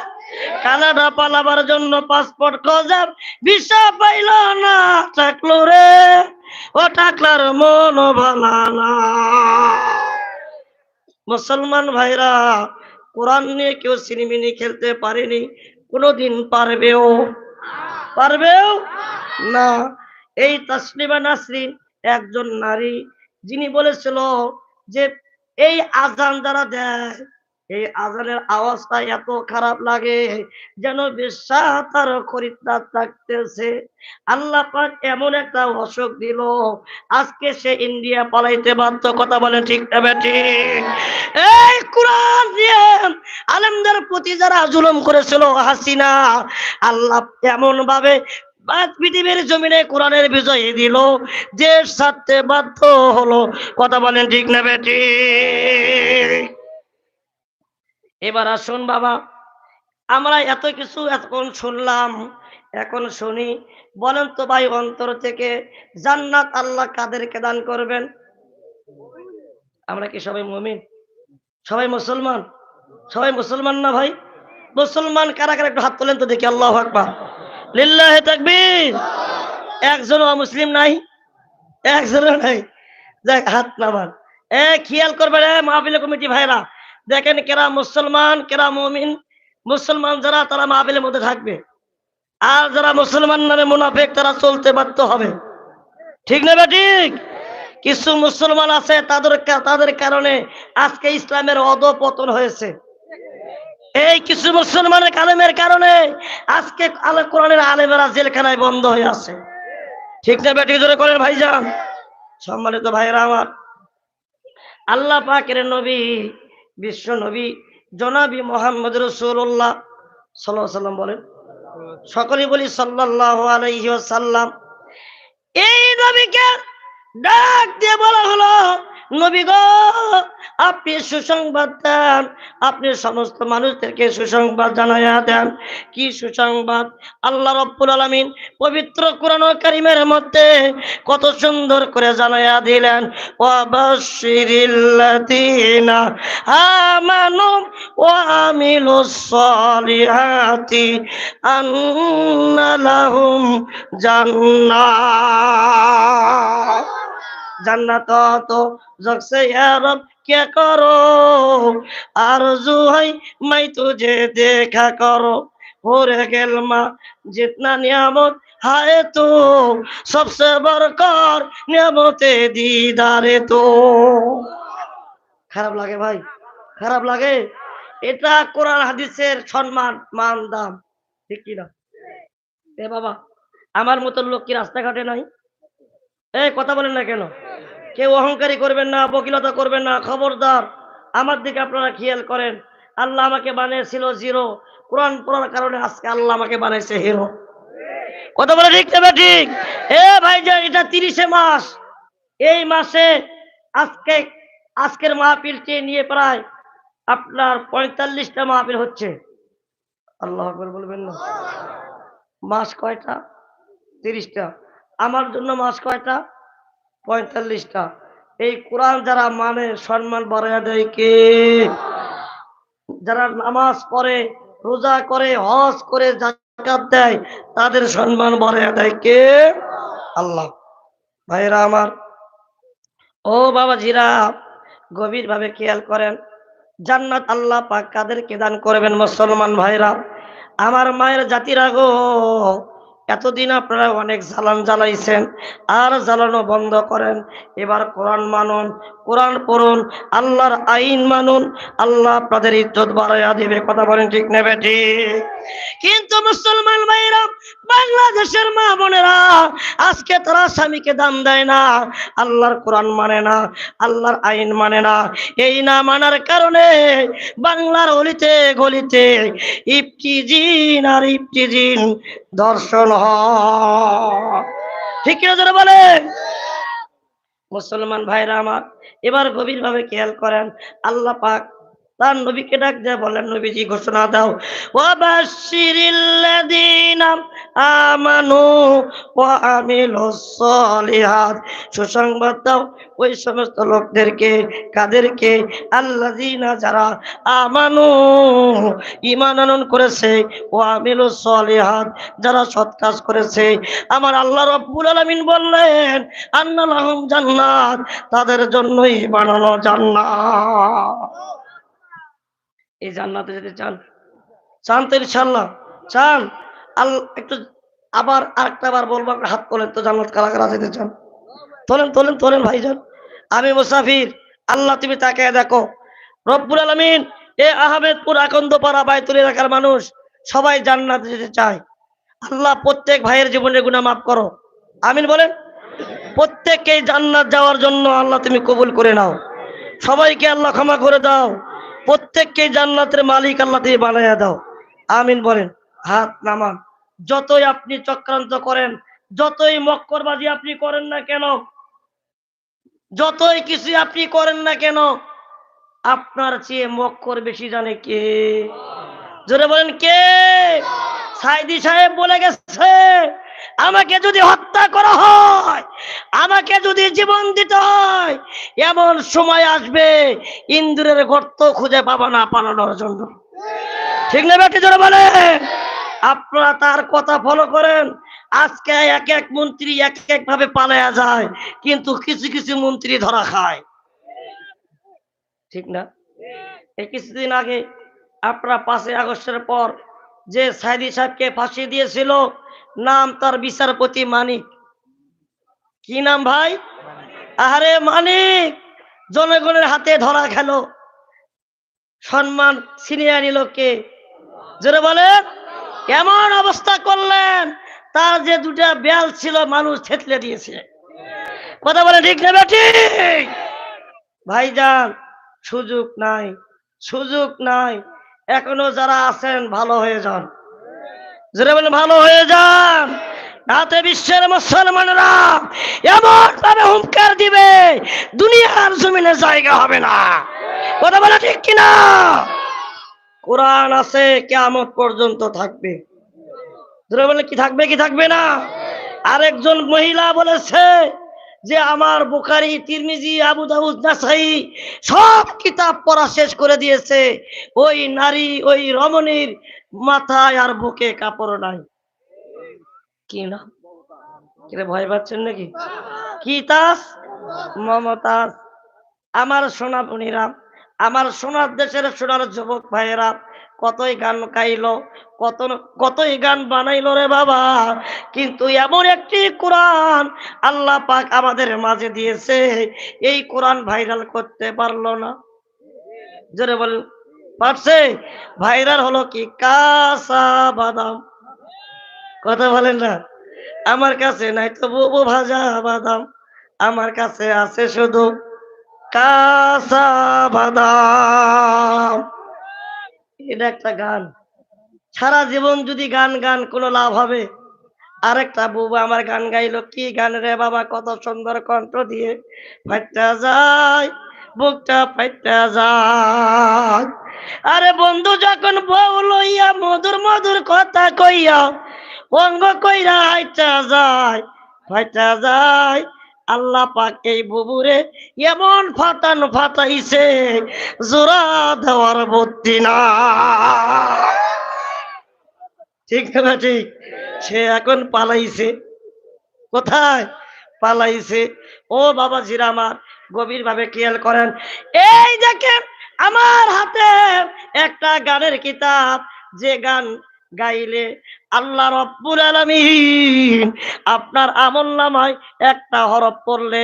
কানাডা পালাবার জন্য পাসপোর্ট খোঁজা, ভিসা পাইল না, টাকলো রে। ও টাকলার মন ভালা না। মুসলমান ভাইরা, কোরআন নিয়ে কেউ সিনেমিনি খেলতে পারেনি, কোনোদিন পারবেও না। এই তাসলিমা নাসরিন একজন নারী, যিনি বলেছিল যে এই আজান যারা দেয়, এই আজানের আওয়াজটা এত খারাপ লাগে যেন বেশ্যা তার খরিদ্দার থাকতেছে। আল্লাহ পাক এমন একটা অসুখ দিল, আজকে সে ইন্ডিয়া পালাইতে বাধ্য। কথা বলেন ঠিক না বেঠিক? এই কোরআন দিয়ে আলেমদের প্রতি যারা জুলুম করেছিল হাসিনা, আল্লাহ এমন ভাবে পৃথিবীর জমিনে কোরআনের বিজয় দিল, দেশ ছাড়তে বাধ্য হলো। কথা বলেন ঠিক না বেঠিক? এবার আসুন বাবা, আমরা এত কিছু এতক্ষণ শুনলাম, এখন শুনি, বলেন তো ভাই, অন্তর থেকে জান্নাত আল্লাহ কাদেরকে দান করবেন? আমরা কি সবাই মুমিন? সবাই মুসলমান? সবাই মুসলমান না ভাই? মুসলমান কারা কারা একটু হাত তোলেন তো দেখি। আল্লাহু আকবার, লিল্লাহি তাকবীর। একজনও মুসলিম নাই? একজনও নাই? যাক, হাত নামান। খেয়াল করবেন মাহফিল কমিটি ভাইরা, দেখেন কেরা মুসলমান কেরা মুমিন। মুসলমান যারা, তারা মাহফিলের মধ্যে থাকবে, আর যারা মুসলমান নামে মুনাফিক, তারা চলতে বাধ্য হবে। ঠিক না ঠিক? কিছু মুসলমান আছে, তাদের কারণে আজকে ইসলামের অধঃপতন হয়েছে। এই কিছু মুসলমানের কালেমের কারণে আজকে কোরআনের আলেমেরা জেলখানায় বন্ধ হয়ে আছে। ঠিক না বেঠিক? জোরে করেন ভাইজান। সম্মানিত ভাইরা আমার, আল্লাহ পাকের নবী, বিশ্ব নবী জনাবি মুহাম্মদ রাসূলুল্লাহ সাল্লাল্লাহু আলাইহি ওয়াসাল্লাম বলেন, সকলেই বলি সাল্লাল্লাহু আলাইহি ওয়াসাল্লাম। এই নবীকে ডাক দিয়ে বলা হলো, নবী গো, আপনি সুসংবাদ দেন, আপনি সমস্ত মানুষদেরকে সুসংবাদ জানাইয়া দেন। কি সুসংবাদ? আল্লাহ রাব্বুল আলামিন পবিত্র কোরআন কারীমের মধ্যে কত সুন্দর করে জানাইয়া দিলেন, ওয়াবাশশিরিল্লাযীনা আমানু ওয়া আমিলুস সালিহাতি আন্না লাহুম জান্নাত। জান্নাত তো জগসে ইয়া রব क्या करो, आरज़ू है मैं तुझे देखा करो, हो रे गेलमा जितना नियामत है तो सबसे बड़कर नियामते दीदारे तो। খারাপ লাগে ভাই? খারাপ লাগে? এটা কোরআন হাদিসের সম্মান মান দাম, ঠিক কিনা? এ বাবা, আমার মতন লোক কি রাস্তাঘাটে নাই? এই কথা বলেন না কেন? কেউ অহংকারী করবেন না, বকিলতা করবেন না, খবরদার। আমার দিকে আপনারা খেয়াল করেন। আল্লাহ আমাকে বানিয়েছিল জিরো, কোরআন পড়ার কারণে আজকে আল্লাহ আমাকে বানাইছে হিরো। কথা বলে ঠিক না ঠিক? এ ভাইজান, এটা 30 মাস। এই মাসে আজকে আজকের মাহফিলটি নিয়ে প্রায় আপনার 45টা মাহফিল হচ্ছে। আল্লাহ আকবার বলবেন না? মাস কয়টা? 30টা। আমার জন্য মাস কয়টা? 45টা। এই কোরআন যারা মানে সম্মান বাড়াইয়া দেয় কে? যারা নামাজ পড়ে, রোজা করে, হজ করে, যাকাত দেয়, তাদের সম্মান বাড়াইয়া দেয় কে? আল্লাহ। ভাইরা আমার, ও বাবাজিরা, গভীর ভাবে খেয়াল করেন। জান্নাত আল্লাহ পাক কাদেরকে দান করবেন? মুসলমান ভাইরা, আমার মায়ের জাতিরা গো, এতদিন আপনারা অনেক জ্বালান জ্বালাইছেন, আর জ্বালানো বন্ধ করেন। এবার কোরআন মানুন, কোরআন পড়ুন, আল্লাহর আইন মানুন, আল্লাহ আপনাদের ইজ্জত বাড়াইয়া দিবে। কথা বলেন ঠিক নেবে ঠিক? কিন্তু মুসলমান ভাইরা, বাংলাদেশের মা বোনেরা আজকে তারা স্বামীকে দাম দেয় না, আল্লাহর কোরআন মানে না, আল্লাহর আইন মানে না। এই না মানার কারণে বাংলার অলিতে গলিতে ইফতিজিন আর ইফতিজিন দর্শন হয়। ঠিক কিনা যারা বলে? মুসলমান ভাইরা আমার, এবার গভীর ভাবে খেয়াল করেন। আল্লাহ পাক তার নবীকে ডাক দিয়ে বলেন, নবীজি ঘোষণা দাও, ওয়াবাশশিরিল্লাযীনা আমানু ওয়া আমিলুস সলিহাত, সুসংবাদ দাও ওই সমস্ত লোকদেরকে। কাদেরকে? আল্লাযীনা, যারা আমানু, ঈমান আনয়ন করেছে, ওয়া আমিলুস সলিহাত, যারা সৎ কাজ করেছে। আমার আল্লাহ রাব্বুল আলামিন বললেন, আন্না লাহুম জান্নাত, তাদের জন্যই বানানো জান্নাত। এই জান্নাতে যেতে চান? চান তো ইনশাআল্লাহ? চান? একটু আবার আরেকটা বার বলবো, আপনি হাত তোলেন তো, জান্নাত কারা কারা যেতে চান? তোলেন তোলেন তোলেন ভাইজান। আমি মুসাফির, আল্লাহ তুমি তাকায় দেখো। রব্বুল আলামিন এ আহমেদপুর আকন্দপাড়া বাইতুল এলাকার মানুষ সবাই জান্নাতে যেতে চায়। আল্লাহ প্রত্যেক ভাইয়ের জীবনের গুনাহ মাফ করো, আমিন বলেন। প্রত্যেককে জান্নাত যাওয়ার জন্য আল্লাহ তুমি কবুল করে নাও। সবাইকে আল্লাহ ক্ষমা করে দাও। প্রত্যেককে জান্নাতের মালিক আল্লাহ তুমি বানাইয়া দাও, আমিন বলেন। হাত নামান। যতই আপনি চক্রান্ত করেন, যতই মক্করবাজি আপনি করেন না কেন, যতই কিছু আপনি করেন না কেন, আপনার চেয়ে মক্কর বেশি জানে কে? জোরে বলেন কে? সাইদি সাহেব বলে গেছে, আমাকে যদি হত্যা করা হয়, আমাকে যদি জীবন দিতে হয়, এমন সময় আসবে ইন্দ্রের গর্ত খুঁজে পাবা না পালানোর জন্য। ঠিক না বেটি? জোরে বলে। আপনারা তার কথা ফলো করেন। আজকে এক এক মন্ত্রী এক এক ভাবে পালায়া যায়, কিন্তু কিছু কিছু মন্ত্রী ধরা খায়, ঠিক না? এই কিছুদিন আগে আপনারা 5ই আগস্টের পর যে সাইদি সাহেবকে ফাঁসি দিয়েছিল, নাম তার বিচারপতি মানিক। কি নাম ভাই? আরে মানিক জনগণের হাতে ধরা খেল, সম্মান ছিনিয়ে নিল কে? জোরে বলেন। কেমন অবস্থা করলেন? তার যে 2টা বেল ছিল মানুষ থেতলে দিয়েছে। কথা বলে ঠিক না ঠিক? ভাইজান, সুযোগ নাই, সুযোগ নাই। এখনো যারা আছেন ভালো হয়ে যান। যারা বলেন ভালো হয়ে যান। রাতে বিশ্বের মুসলমানরা এমন ভাবে হুঙ্কার দিবে, দুনিয়ার জমিনে জায়গা হবে না। কথা বলে ঠিক কিনা? কোরআন আছে, কিয়ামত পর্যন্ত থাকবে। যারা বলে কি থাকবে কি থাকবে না? আরেকজন মহিলা বলেছে যে আমার বুখারী, তিরমিজি, আবু দাউদ, নাসাই সব কিতাব পড়া শেষ করে দিয়েছে, ওই নারী, ওই রমণীর মাথায় আর বুকে কাপড় নাই। কি না? কিরে ভয় পাচ্ছেন নাকি? কি তাস? মমতাজ। আমার সোনা বোনেরা, আমার সোনার দেশের সোনার যুবক ভাইয়েরা, কতই গান গাইলো, কতই গান বানাইলো রে বাবা, কিন্তু এমন একটি কোরআন আল্লাহ পাক আমাদের মাঝে দিয়েছে, এই কোরআন ভাইরাল করতে পারলো না। জোরে বলেন, পারছে? ভাইরাল হলো কি কাঁচা বাদাম, কথা বলেন না। আমার কাছে নাই তো বুবু ভাজা বাদাম, আমার কাছে আছে শুধু কাঁচা বাদাম। এটা একটা গান। সারা জীবন যদি গান গান কোনো লাভ হবে? আরেকটা বুবু আমার গান গাইলো, কি গান রে বাবা, কত সুন্দর কণ্ঠ দিয়ে, ফাইটা যায় বুকটা ফাইটা যায়। আরে বন্ধু যখন বউ লইয়া মধুর মধুর কথা কইয়া অঙ্গ কইরা আইটা যায়, ফাইটা যায়। আল্লাহ পাক এই বুবুরে এমন ফাটান ফাটাইছে, জোড়া দেওয়ার বুদ্ধি না। ঠিক না ঠিক? সে এখন পালাইছে। কোথায় পালাইছে? ও বাবা জিরা আমার গভীর ভাবে খেয়াল করেন। এই দেখেন আমার হাতে একটা গানের কিতাব, যে গান গাইলে আল্লাহ রব্বুল আলামিন আপনার আমলনামায় একটা হরফ পড়লে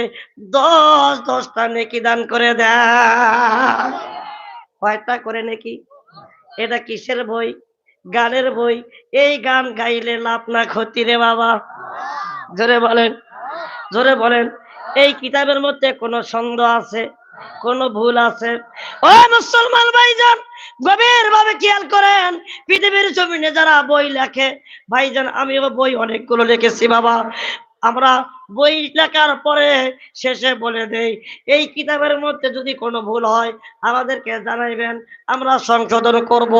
10টা নেকি দান করে দেয়। কয়টা করে নেকি? এটা কিসের বই? গানের বই। এই গান গাইলে লাভ না ক্ষতি রে বাবা? জোরে বলেন, জোরে বলেন। এই কিতাবের মধ্যে কোনো সন্দেহ আছে? কোনো ভুল আছে? ও মুসলমান ভাইজান গভীর ভাবে খেয়াল করেন। পৃথিবীর জমিনে যারা বই লেখে ভাইজান, আমিও বই অনেকগুলো লিখেছি বাবা, আমরা বই লেখার পরে শেষে বলে দেই এই কিতাবের মধ্যে যদি কোনো ভুল হয় আমাদেরকে জানাইবেন, আমরা সংশোধন করব।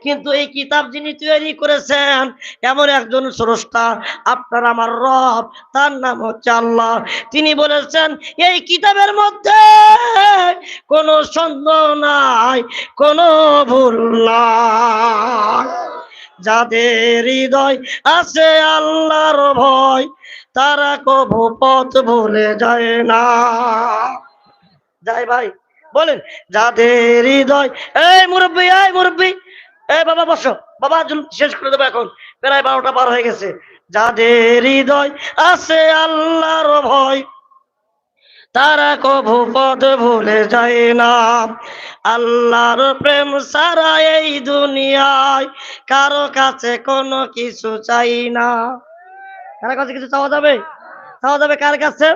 কিন্তু এই কিতাব যিনি তৈরি করেছেন এমন একজন স্রষ্টা, আপনার আমার রব, তার নাম হচ্ছে আল্লাহ। তিনি বলেছেন এই কিতাবের মধ্যে কোনো সন্দেহ নাই, কোনো ভুল নাই। যাদের হৃদয় আছে আল্লাহর ভয়, তারা কভু পথ ভুলে যায় না। যায় ভাই? বলেন যাদের হৃদয়। এই মুরব্বী, এই মুরব্বী, এই বাবা বসো, বাবা শেষ করে দেবো, এখন প্রায় 12টা পার হয়ে গেছে। যাদের হৃদয় আছে আল্লাহর ভয়, তারা কভু পথ ভুলে যায় না। আল্লাহর প্রেম ছাড়া এই দুনিয়ায় কারো কাছে কোনো কিছু চাই না। কারো কাছে কিছু চাওয়া যাবে? চাওয়া যাবে কার কাছে?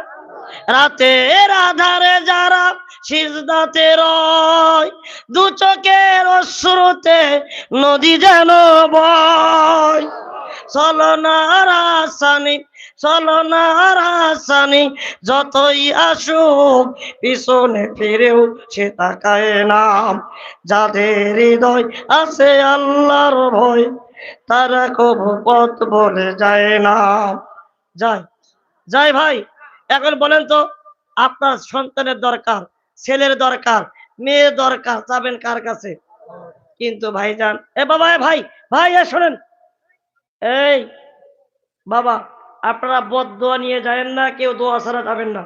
রাতের আধারে যারা সিজদাতে রয়, দু চোখের অশ্রুতে নদী যেন বয়। চলো না রাসানি, চলো না রাসানি, যতই আসুক পিছনে ফিরেও সে তাকায় না। যাদের হৃদয় আছে আল্লাহর ভয়, তারা কভু পথ বলে যায় না। যায়, যায় ভাই। এখন বলেন তো, আপনার সন্তানের দরকার, ছেলের দরকার, মেয়ের দরকার, যাবেন কার কাছে? কিন্তু ভাইজান, এ বাবা, এ ভাই, ভাই এ শোনেন, এই বাবা, আপনারা বদদোয়া নিয়ে যাবেন না, কেউ দোয়া ছাড়া যাবেন না।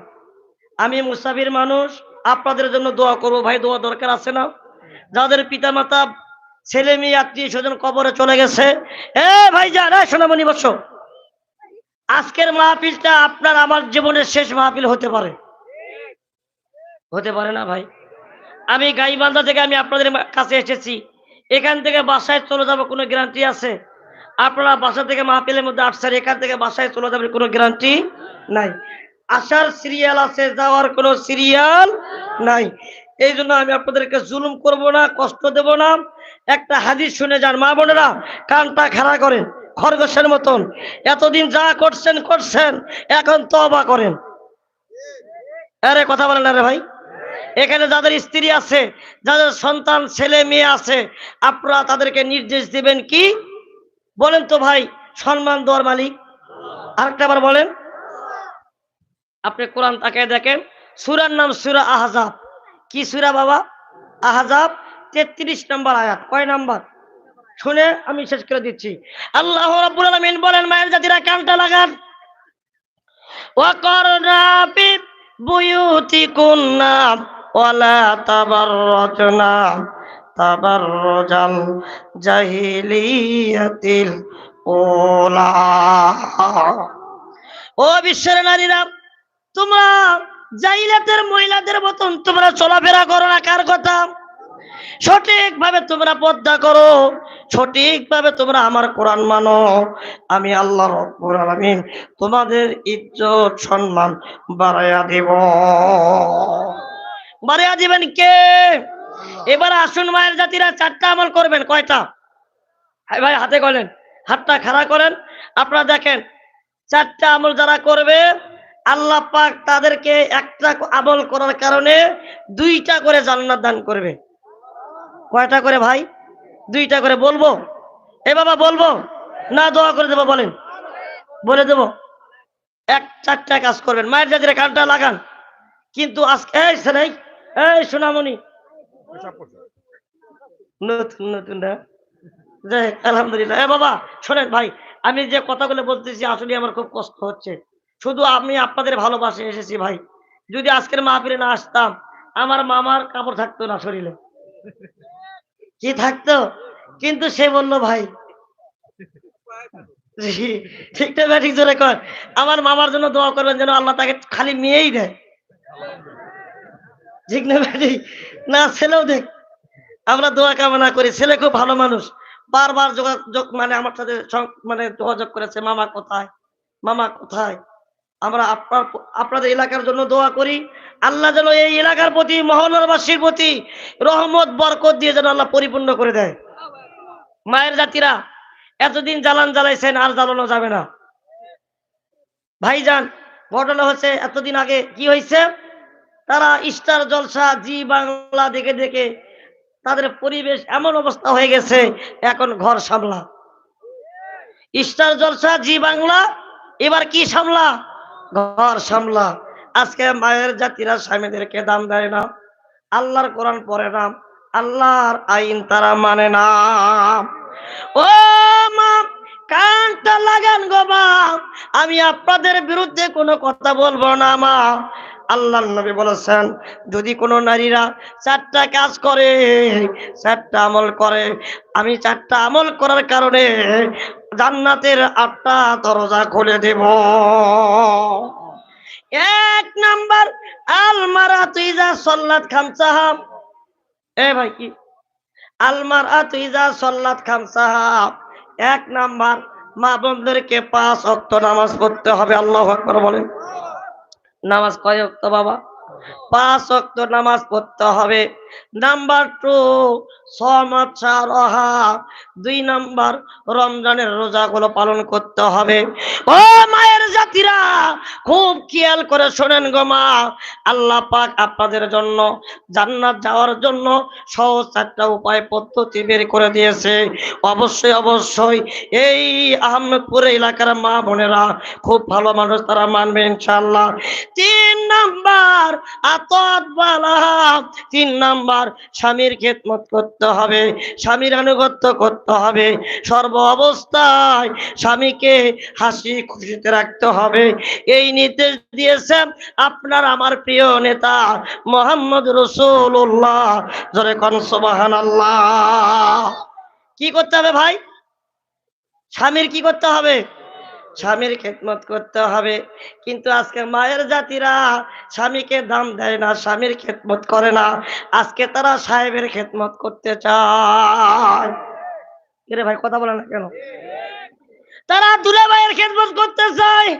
আমি মুসাফির মানুষ, আপনাদের জন্য দোয়া করবো ভাই, দোয়া দরকার আছে না? যাদের পিতা মাতা, ছেলে মেয়ে, আত্মীয় স্বজন কবরে চলে গেছে, এ ভাইজান, এ সোনামণি বসো, আজকের মাহফিলটা আপনার আমার জীবনের শেষ মাহফিল হতে পারে। হতে পারে না ভাই? আমি গাইবান্ধা থেকে আমি আপনাদের কাছে এসেছি, এখান থেকে বাসায় চলে যাবো, কোনো গ্যারান্টি আছে? আপনারা বাসা থেকে মাহফিলের মধ্যে আসছেন, এখান থেকে বাসায় চলে যাবেন, কোনো গ্যারান্টি নাই। আসার সিরিয়াল আছে, যাওয়ার কোনো সিরিয়াল নাই। এই জন্য আমি আপনাদেরকে জুলুম করব না, কষ্ট দেব না। একটা হাদিস শুনে যান মা বোনেরা, কানটা খাড়া করেন খরগোশের মতন। এতদিন যা করছেন করছেন, এখন তওবা করেন। আরে কথা বলেন না রে ভাই। এখানে যাদের স্ত্রী আছে, যাদের সন্তান ছেলে মেয়ে আছে, আপনারা তাদেরকে নির্দেশ দিবেন কি? বলেন তো ভাই, সম্মান দেওয়ার মালিক আরেকটা বার বলেন। আপনি কোরআন তাকিয়ে দেখেন, সূরার নাম সূরা আহজাব। কি সূরা বাবা? আহজাব, 33 নম্বর আয়াত। কয় নাম্বার? শুনে আমি শেষ করে দিচ্ছি। আল্লাহ রাব্বুল আলামিন বলেন, মায়ের জাতিরা কানটা লাগান। ওয়াকরনা ফি বুয়ুতিকুন্না ওয়ালা তাবাররাজনা তাবাররুজাল জাহিলিয়াতিল ওলা। ও বিশ্বের নারীরা, তোমরা জাহিলিয়াতের মহিলাদের মতন তোমরা চলাফেরা করো না। কার কথা? সঠিকভাবে তোমরা পর্দা করো, সঠিকভাবে তোমরা আমার কোরআন মানো, আমি আল্লাহ রাব্বুল আলামিন তোমাদের ইজ্জত সম্মান বাড়াইয়া দেব। বাড়াইয়া দিবেন কে? এবার আসুন মায়ের জাতিরা, চারটা আমল করবেন। কয়টা? ভাই হাতে করেন, হাতটা খাড়া করেন। আপনারা দেখেন, চারটা আমল যারা করবে আল্লাহ পাক তাদেরকে একটা আমল করার কারণে 2টা করে জান্নাত দান করবে। কয়টা করে ভাই? 2টা করে। বলবো? এ বাবা বলবো না দোয়া করে দেবো? বলেন, বলে দেবো। 4টা কাজ করবেন। মায়ের জাতিরা কানটা লাগান। কিন্তু আজকে এই ছেলে, এই সোনামণি, নতুন নতুন না, যাই হোক, আলহামদুলিল্লাহ। এ বাবা শোনেন ভাই, আমি যে কথাগুলো বলতেছি আসলে আমার খুব কষ্ট হচ্ছে। শুধু আমি আপনাদের ভালোবাসে এসেছি ভাই। যদি আজকের মাহফিলে না আসতাম, আমার মামার কাপড় থাকতো না শরীরে। কি থাকতো? কিন্তু সে বললো ভাই, জি, ঠিকটা ব্যাঠিক জোরে কর, আমার মামার জন্য দোয়া করবেন যেন আল্লাহ তাকে খালি মেয়েই দেয়। ঠিক না ব্যাঠিক? না ছেলেও দেখ, আমরা দোয়া কামনা করি। ছেলে খুব ভালো মানুষ, বারবার যোগাযোগ মানে আমার সাথে মানে যোগাযোগ করেছে, মামা কোথায়, মামা কোথায়। আমরা আপনাদের এলাকার জন্য দোয়া করি, আল্লাহ যেন এই এলাকার প্রতি, মহল্লাবাসীর প্রতি রহমত বরকত দিয়ে যেন আল্লাহ পরিপূর্ণ করে দেয়। মায়ের জাতিরা এতদিন জ্বালান জ্বালাইছেন, আর জ্বালানো যাবে না ভাইজান। ঘটনা হচ্ছে, এতদিন আগে কি হয়েছে, তারা স্টার জলসা জি বাংলা দেখে দেখে তাদের পরিবেশ এমন অবস্থা হয়ে গেছে, এখন ঘর সামলা। স্টার জলসা জি বাংলা, এবার কি সামলা? ঘর সামলা। আজকে মায়ের জাতিরা স্বামীদেরকে দাম দেয় না, আল্লাহর কোরআন পড়ে না, আল্লাহর আইন তারা মানে না। ও মা, কানটা লাগান গো মা, আমি আপনাদের বিরুদ্ধে কোনো কথা বলবো না মা। আল্লাহর নবী বলেছেন, যদি কোনো নারীরা 4টা কাজ করে, 4টা আমল করে, আমি 4টা আমল করার কারণে জান্নাতের 8টা দরজা খুলে দেব। 1 নাম্বার, আলমারাতু ইজা সাল্লাত খামসাহা। এ ভাই কি? আলমারাতু ইজা সাল্লাত খামসাহা। 1 নাম্বার, মা বোনদেরকে 5 ওয়াক্ত নামাজ পড়তে হবে। আল্লাহু আকবার বলেন। নামাজ কয় ওয়াক্ত বাবা? 5 ওয়াক্ত নামাজ পড়তে হবে। নাম্বার 2, সমাত শাহরহা। 2 নাম্বার, রমজানের রোজাগুলো পালন করতে হবে। ও মায়ের জাতিরা, খুব খেয়াল করে শোনেন গো মা, আল্লাহ পাক আপনাদের জন্য জান্নাত যাওয়ার জন্য সহজ 4টা উপায় পদ্ধতি বের করে দিয়েছে। অবশ্যই অবশ্যই এই আহমেদপুর এলাকার মা বোনেরা খুব ভালো মানুষ, তারা মানবে ইনশাআল্লাহ। 3 নাম্বার, আতাত বালা। 3 নাম্বার, স্বামীর খেদমত করতে হবে, স্বামীর আনুগত্য করতে হবে, সর্ব অবস্থায় স্বামীকে হাসি খুশিতে রাখতে হবে। এই নির্দেশ দিয়েছেন আপনার আমার প্রিয় নেতা মুহাম্মদ রাসূলুল্লাহ। জোরে কোন সুবহানাল্লাহ। কি করতে হবে ভাই? স্বামীর কি করতে হবে? স্বামীর খেদমত করতে হবে। কিন্তু আজকে মায়ের জাতিরা স্বামীকে দাম দেয় না, স্বামীর খেদমত করে না। আজকে তারা সাহেবের খেদমত করতে চায়। রে ভাই কথা বলে না কেন? তারা দুলা ভাইয়ের খেদমত করতে চায়,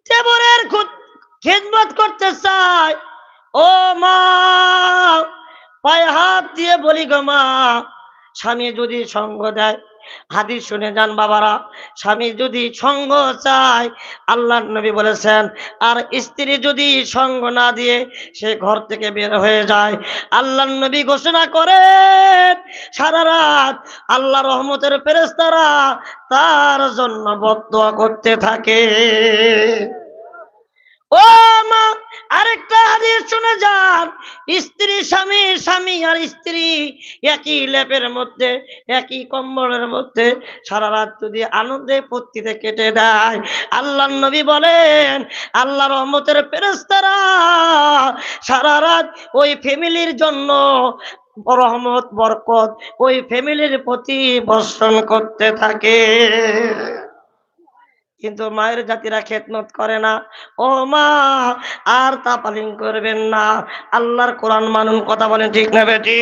দেবরের খেদমত করতে চায়। ও মা, পায়ে হাত দিয়ে বলি গো মা, স্বামী যদি সঙ্গ দেয়, হাদিস শুনে যান বাবারা, স্বামী যদি সঙ্গ চায়, আল্লাহর নবী বলেছেন, আর স্ত্রী যদি সঙ্গ না দিয়ে সে ঘর থেকে বের হয়ে যায়, আল্লাহর নবী ঘোষণা করেন সারা রাত আল্লাহ রহমতের ফেরেশতারা তার জন্য বদদোয়া করতে থাকে। ও মা, আরেকটা হাদিস শুনে যান, স্ত্রী স্বামী, স্বামী আর স্ত্রী একই লেপের মধ্যে, একই কম্বলের মধ্যে সারা রাত যদি আনন্দে ফুর্তিতে কেটে দেয়, আল্লাহর নবী বলেন আল্লাহ রহমতের ফেরেশতারা সারা রাত ওই ফ্যামিলির জন্য রহমত বরকত ওই ফ্যামিলির প্রতি বর্ষণ করতে থাকে। কিন্তু মায়ের জাতিরা খেদমত করে না। ও মা, আর তা পালন করবেন না, আল্লাহর কোরআন মানুন। কথা বলেন ঠিক না বেটি?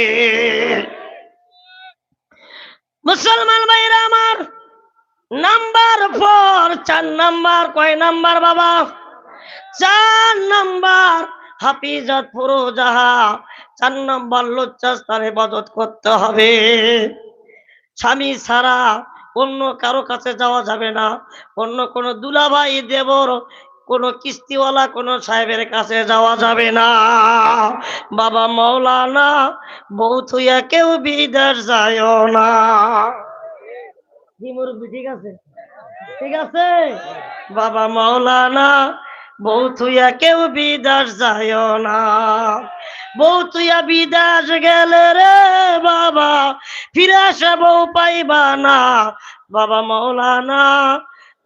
মুসলমান ভাইরা আমার, নাম্বার 4, 4 নাম্বার। কয় নাম্বার বাবা? 4 নাম্বার হাফিজাত ফুরুজাহা। 4 নাম্বার লজ্জাস্থানে হেফাজত করতে হবে। স্বামী ছাড়া অন্য কারো কাছে যাওয়া যাবে না। অন্য কোনো দুলাভাই, দেবর, কোন কিস্তিওয়ালা, কোন সাহেবের কাছে যাওয়া যাবে না। বাবা মাওলানা, বউ থুইয়া কেউ বিদেশ যায় না। জি মুরব্বি, ঠিক আছে? ঠিক আছে বাবা মাওলানা, বউ থুইয়া কেউ বিদেশ যায় না। বউ তুইয়া বিদেশ গেলে রে বাবা, ফিরে আসা বউ পাইবা না। বাবা মাওলানা,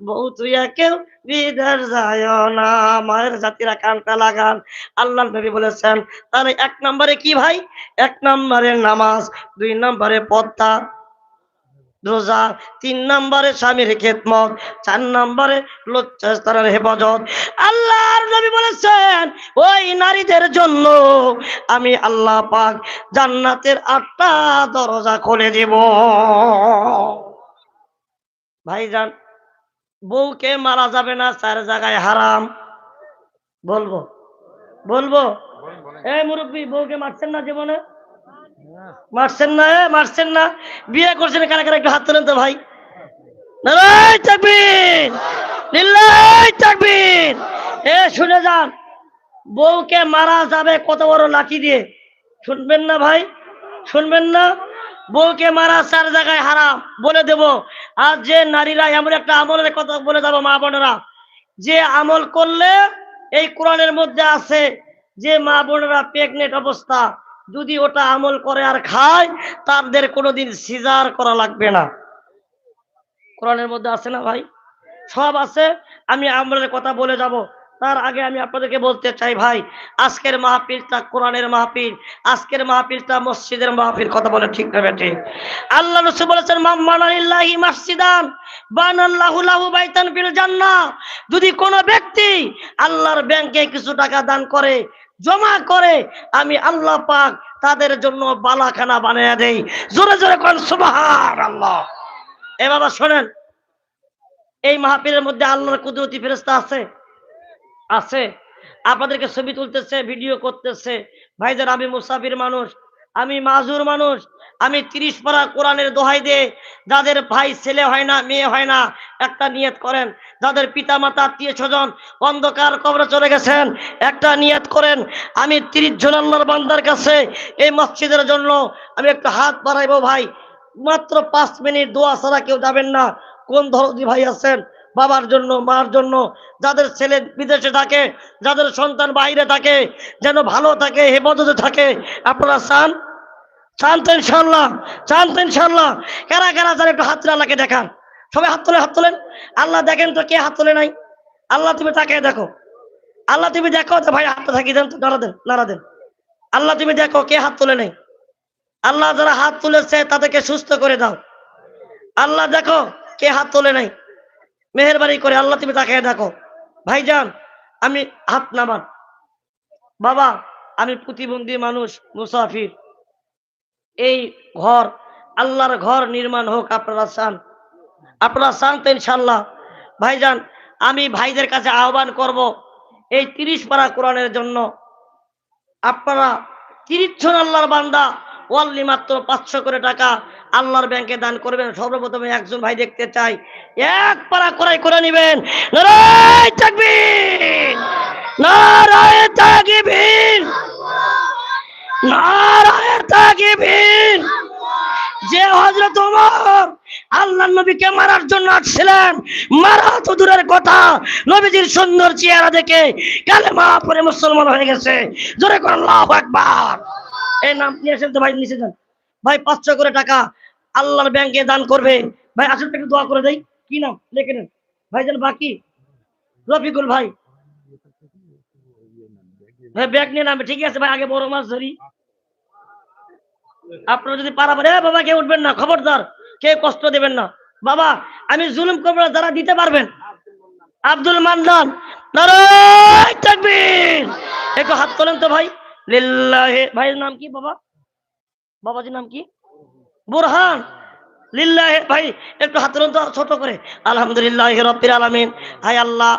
বউ তুইয়া কেউ বিদেশ যায় না। মায়ের জাতিরা কানটা লাগান। আল্লাহ নবী বলেছেন, তাহলে 1 নম্বরে কি ভাই? 1 নম্বরে নামাজ, 2 নম্বরে পর্দা রোজা, 3 নম্বরে স্বামীর খেদমত, 4 নম্বরে লজ্জাস্থানের হেফাজত। আল্লাহর নবী বলেছেন, ওই নারীদের জন্য আমি আল্লাহ পাক জান্নাতের 8টা দরজা খুলে দেব। ভাইজান, বউকে মারা যাবে না, 4 জায়গায় হারাম। বলবো বলবো এই মুরব্বী, বউকে মারছেন না জীবনে? মারছেন না? মারছেন না? বিয়ে করছেন কারা কারা? একটু হাত তোলেন তো ভাই। নারায়ে তাকবীর, লিল্লাহি তাকবীর। শুনে যান, বউকে মারা যাবে কত বড় লাঠি দিয়ে, শুনবেন না ভাই? শুনবেন না? বউকে মারা 4 জায়গায় হারাম বলে দেব। আর যে নারীরা এমন একটা আমলের কথা বলে যাবো, মা বোনেরা, যে আমল করলে এই কোরআনের মধ্যে আছে যে মা বোনেরা প্রেগনেন্ট অবস্থা যদি ওটা আমল করে আর খায়, তাদের কোনোদিন সিজার করা লাগবে না। কোরআনের মধ্যে আছে না ভাই? সব আছে। আমি আমলের কথা বলে যাব, তার আগে আমি আপনাদেরকে বলতে চাই ভাই, আজকের মাহফিলটা কোরআনের মাহফিল, আজকের মাহফিলটা মসজিদের মাহফিল। কথা বলে ঠিক না বেটি? আল্লাহ রাসূল বলেছেন, মান বানালিল্লাহি মাসজিদান বানাল্লাহু লাহু বাইতান ফিল জান্নাহ। যদি কোনো ব্যক্তি আল্লাহর ব্যাংকে কিছু টাকা দান করে, জমা করে, আমি আল্লাহ পাক তাদের জন্য বালাখানা বানিয়ে দেই। জোরে জোরে কোন সুবহানাল্লাহ। এ বাবা শোনেন, এই মাহফিলের মধ্যে আল্লাহর কুদরতি ফেরেশতা আছে? আছে। আপনাদেরকে ছবি তুলতেছে, ভিডিও করতেছে। ভাইজান, আমি মুসাফির মানুষ, আমি মাজুর মানুষ। আমি 30 পারা কোরআনের দোহাই দিয়ে, যাদের ভাই ছেলে হয় না, মেয়ে হয় না, একটা নিয়ত করেন। যাদের পিতা মাতা আত্মীয় স্বজন অন্ধকার কবরে চলে গেছেন, একটা নিয়ত করেন। আমি 30 জন আল্লাহর বান্দার কাছে এই মসজিদের জন্য আমি একটা হাত বাড়াইবো ভাই। মাত্র 5 মিনিট দোয়া ছাড়া কেউ যাবেন না। কোন ধরনের ভাই আছেন বাবার জন্য, মার জন্য, যাদের ছেলে বিদেশে থাকে, যাদের সন্তান বাইরে থাকে, যেন ভালো থাকে, হেফাজতে থাকে, আপনারা চান? চান তো ইনশাল্লাহ? চান তো ইনশাল্লাহ? কারা কারা যারা একটু হাত তুলে আল্লাহকে দেখান। সবাই হাত তোলেন, হাত তোলেন। আল্লাহ দেখেন তো কে হাত তোলে নাই। আল্লাহ তুমি তাকে দেখো, আল্লাহ তুমি দেখো তো ভাই, হাতটা থাকি দেন তো, নাড়া দেন, নাড়া দেন। আল্লাহ তুমি দেখো কে হাত তোলে নাই। আল্লাহ যারা হাত তুলেছে তাদেরকে সুস্থ করে দাও। আল্লাহ দেখো কে হাত তোলে নাই, মেহেরবানি করে আল্লাহ তুমি তাকে দেখো। ভাইজান, আমি হাত নামান। বাবা, আমি প্রতিবন্ধী মানুষ, মুসাফির। এই ঘর, আল্লাহর ঘর নির্মাণ হোক, আপনারা চান? আপনারা চান তো ইনশাল্লাহ? ভাইজান, আমি ভাইদের কাছে আহ্বান করব, এই 30 পারা কোরআনের জন্য আপনারা 30 জন আল্লাহর বান্দা ওয়ানলি মাত্র 500 করে টাকা আল্লাহর ব্যাংকে দান করবেন। সর্বপ্রথমে একজন ভাই দেখতে চাই, 1 পারা ক্রয় করে নেবেন। নারায়ে তাকবীর, নারায়ে তাকবীর, নারায়ে তাকবীর। যে হযরত ওমর আল্লাহর নবীকে মারার জন্য আসছিলেন, মারা তো দূরের কথা, নবীজির সুন্দর চেহারা দেখে কালেমা পড়ে মুসলমান হয়ে গেছে। জোরে করে আল্লাহু আকবার। এই নাম নিয়ে আসেন তো ভাই, নিচে যান ভাই। 500 করে টাকা আল্লাহর ব্যাংকে দান করবে ভাই। আসলে একটু দোয়া করে দেই। কি নাম লিখে নেন ভাইজান? বাকি রফিকুল ভাই। হ্যাঁ, ব্যাগ নিয়ে নামবে। ঠিক আছে ভাই, আগে বড় মাছ ধরি। আপনারা যদি পারাবার, বাবা কেউ উঠবেন না, খবরদার, কেউ কষ্ট দেবেন না। বাবা, আমি জুলুম করবো না, যারা দিতে পারবেন আব্দুল মান্নান, নারায়ে তাকবীর। একটু হাত তোলেন তো ভাই। লিল্লাহি, ভাইয়ের নাম কি বাবা? বাবাজির নাম কি? বুরহান। লিল্লাহি, ভাই একটু হাত তুলুন তো ছোট করে। আলহামদুলিল্লাহি রাব্বিল আলামিন। হায় আল্লাহ,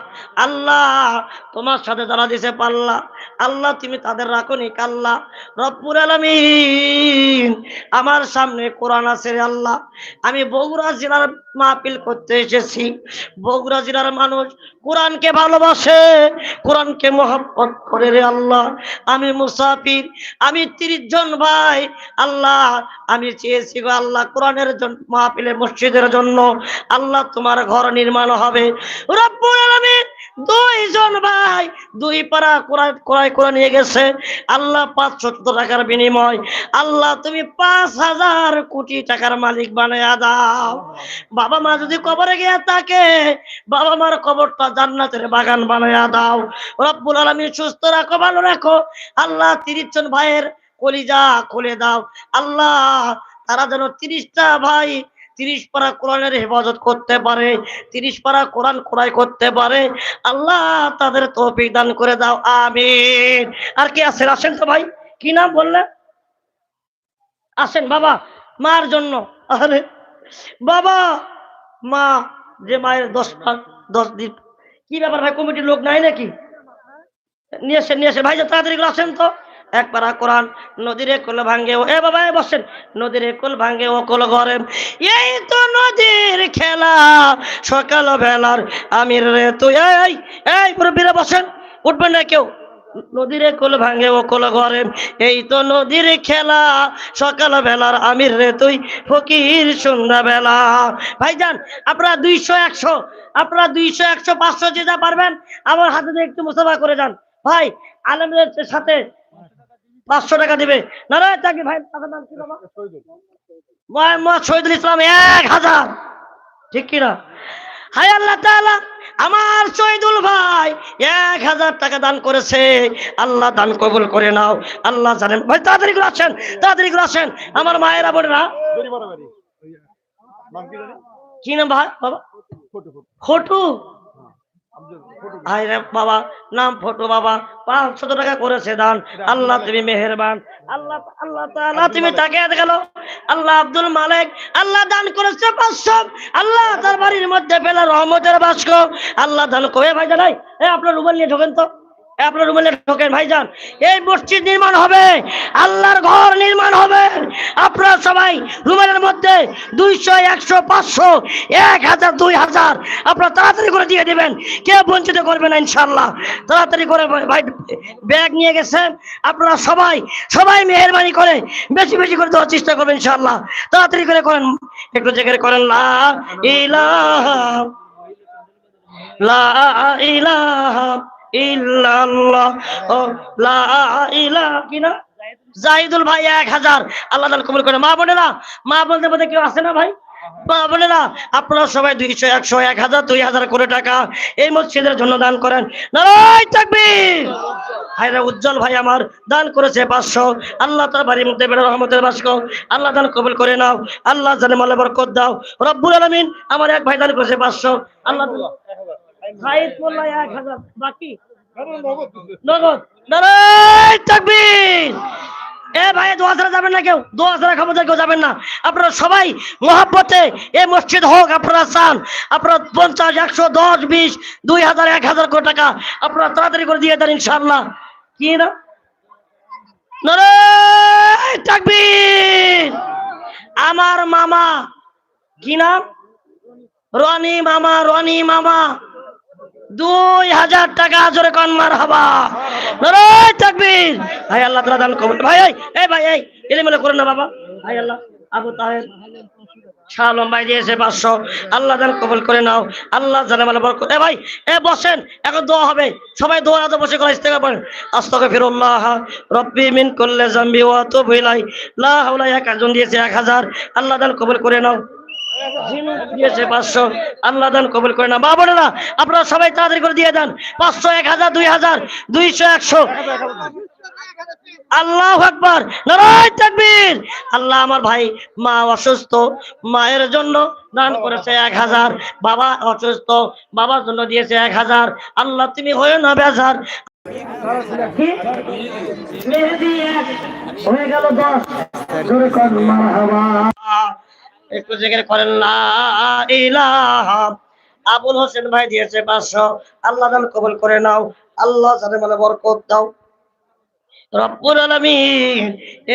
আল্লাহ তোমার সাথে যারা দিছে পাল্লা, আল্লাহ তুমি তাদের রাখনি কাল্লা। রব্বুল আলামিন, আমার সামনে কোরআন আছে রে আল্লাহ। আমি বগুড়া জেলার মাহফিল করতে এসেছি। বগুড়া জেলার মানুষ কোরআনকে ভালোবাসে, কোরআনকে মহব্বত করে রে আল্লাহ। আমি মুসাফির, আমি 30 জন ভাই আল্লাহ, আমি চেয়েছি গো আল্লাহ কোরআনের জন্য, মাহফিলে মসজিদের জন্য আল্লাহ তোমার ঘর নির্মাণ হবে। রব্বুল আলামিন 2 জন ভাই 2 পারা ক্রয় করে নিয়ে গেছে আল্লাহ 500 টাকার বিনিময়। আল্লাহ তুমি 5000 কোটি টাকার মালিক বানায়া দাও। বাবা মা যদি কবরে গিয়ে থাকে, বাবা মার কবরটা জান্নাতের বাগান বানায়া দাও। রব্বুল আলামিন সুস্থ রাখো, ভালো রাখো আল্লাহ। 30 জন ভাইয়ের কলিজা খুলে দাও আল্লাহ, তারা যেন 30টা ভাই 30 পারা কোরআনের হেফাজত করতে পারে, 30 পারা কোরআন ক্রয় করতে পারে আল্লাহ, তাদের তৌফিক দান করে দাও, আমিন। আর কি আছেন? আসেন তো ভাই, কি নাম বললেন? আসেন বাবা, মার জন্য। আরে বাবা, মা যে মায়ের 10 দিন, কি ব্যাপার ভাই, কমিটির লোক নাই নাকি? নিয়ে এসে ভাই, যে তাড়াতাড়ি করে আসেন তো। এক পারা কোরআন। নদীরে কোল ভাঙ্গে, এ বাবা এ বসেন। নদীরে কোল ভাঙ্গে ও কোল ঘরে, এই তো নদীর খেলা সকাল বেলার আমির রে তুই। এই মুরব্বীরা বসেন, উঠবেন না কেউ। নদীরে কোল ভাঙ্গে ও কোল ঘরে, এই তো নদীর খেলা সকাল বেলার আমির রে তুই, ফকির সন্ধ্যা বেলা। ভাইজান আপনারা 200 100, আপনারা 200 100 500 যে যা পারবেন আমার হাতে দিয়ে একটু মুসাফা করে যান ভাই। আলেমদের সাথে 500 টাকা দিবে। নারায়ে তাকবীর। ভাই আপনার নাম কি বাবা? মোহাম্মদ শহীদুল ইসলাম 1000, ঠিক কিনা? হায় আল্লাহ তাআলা, আমার শহীদুল ভাই 1000 টাকা দান করেছে। আল্লাহ দান কবুল করে নাও আল্লাহ জানেন। ভাই তাড়াতাড়ি করে আসেন, তাড়াতাড়ি করে আসেন আমার মায়েরা বোনেরা। কি নাম ভাই বাবা? ফটু। আরে বাবা, নাম ফটো বাবা, 500 টাকা করেছে দান। আল্লাহ তুমি মেহেরবান, আল্লাহ আল্লাহ তাআলা তুমি তাকে গেল। আল্লাহ আব্দুল মালিক, আল্লাহ দান করেছে 500। আল্লাহ তার বাড়ির মধ্যে পেল রহমতের বাস্ক। আল্লাহ দান করে ভাই জানাই। আপনার রুমাল নিয়ে ঢোকেন তো, আপনার রুমালে ঢোকেন ভাইজান। এই মসজিদ নির্মাণ হবে, আল্লাহর ঘর নির্মাণ হবে। আপনারা সবাই রুমালের মধ্যে 200 100 500 1000 2000 আপনারা তাড়াতাড়ি করে দিয়ে দিবেন, কেউ বঞ্চিত করবে না ইনশাআল্লাহ। তাড়াতাড়ি করে ভাই ব্যাগ নিয়ে গেছেন, আপনারা সবাই সবাই মেহেরবানি করে বেশি বেশি করে দেওয়ার চেষ্টা করবেন ইনশাআল্লাহ। তাড়াতাড়ি করে করেন, একটু জেগে করেন লা ইলাহা লা ইলাহা ইল্লাল্লাহ ও লা ইলাহা কিনা। জাহিদুল ভাই 1000 আল্লাহ দান কবুল করে। মা বোনেরা, মা বোনদের মধ্যে কেউ আছে না ভাই? মা বোনেরা আপনারা সবাই 200 100 1000 2000 করে টাকা এই মসজিদের জন্য দান করেন। নারায়ে তাকবীর। হায়রা উজ্জ্বল ভাই আমার দান করেছে 500। আল্লাহ তার বাড়ির মধ্যে বেড়ে রহমতের বাস্ক। আল্লাহ দান কবুল করে নাও, আল্লাহ জানে মালে বরকত দাও রব্বুল আলামিন। আমার এক ভাই দান করেছে 500। আল্লাহ সাইদ মোল্লা 1000 বাকি নগদ। নারায়ে তাকবীর। এ ভাই 2000 যাবেন না কেউ, 2000 খবরদার কেউ যাবেন না। আপনারা সবাই মহব্বতে এই মসজিদ হোক, আপনারা চান আপনারা 50 100 10 20 2000 1000 কোটি টাকা আপনারা তাড়াতাড়ি করে দিয়ে দেন ইনশাআল্লাহ। কি না? নারায়ে তাকবীর। আমার মামা, কি নাম? রনি মামা, রনি মামা 2000 টাকা জোরে কোন মারহাবা। নারায়ে তাকবীর। ভাই আল্লাহ তাআলা দান কবুল। ভাই এই ভাই এই এলিমেলে করেন না বাবা। ভাই আল্লাহ আবু তাহের শালম ভাই দিয়েছে 500। আল্লাহ দান কবুল করে নাও, আল্লাহ জানে মালে বরকত। এ ভাই এ বসেন, এখন দোয়া হবে, সবাই দোয়াতে বসে করে ইস্তেগফার করেন। আস্তাগফিরুল্লাহ রব্বি মিন কুল্লি যামবি ওয়া আতুবু ইলাইহি লা হাওলা। একজন দিয়েছে 1000, আল্লাহ দান কবুল করে নাও। দিয়েছে 500, আল্লাহ দান কবুল করে না। বাবা বোনেরা আপনারা সবাই তাড়াতাড়ি করে দিয়ে দেন 500 1000 2000 200 100 আল্লাহু আকবার, নারায়ে তাকবীর। আল্লাহ আমার ভাই মা অসুস্থ, মায়ের জন্য দান করেছে 1000, বাবা অসুস্থ, বাবার জন্য দিয়েছে 1000। আল্লাহ তুমি হয়ে না বেজার। কি? মেহেদি এক, হয়ে গেল 10। জোরে কর মারহাবা। একটু জিকির করেন লা ইলাহা। আবুল হোসেন ভাই দিয়েছে 500। আল্লাহ দান কবুল করে নাও, আল্লাহ জানে মানে বরকত দাও রব্বুল আলামিন।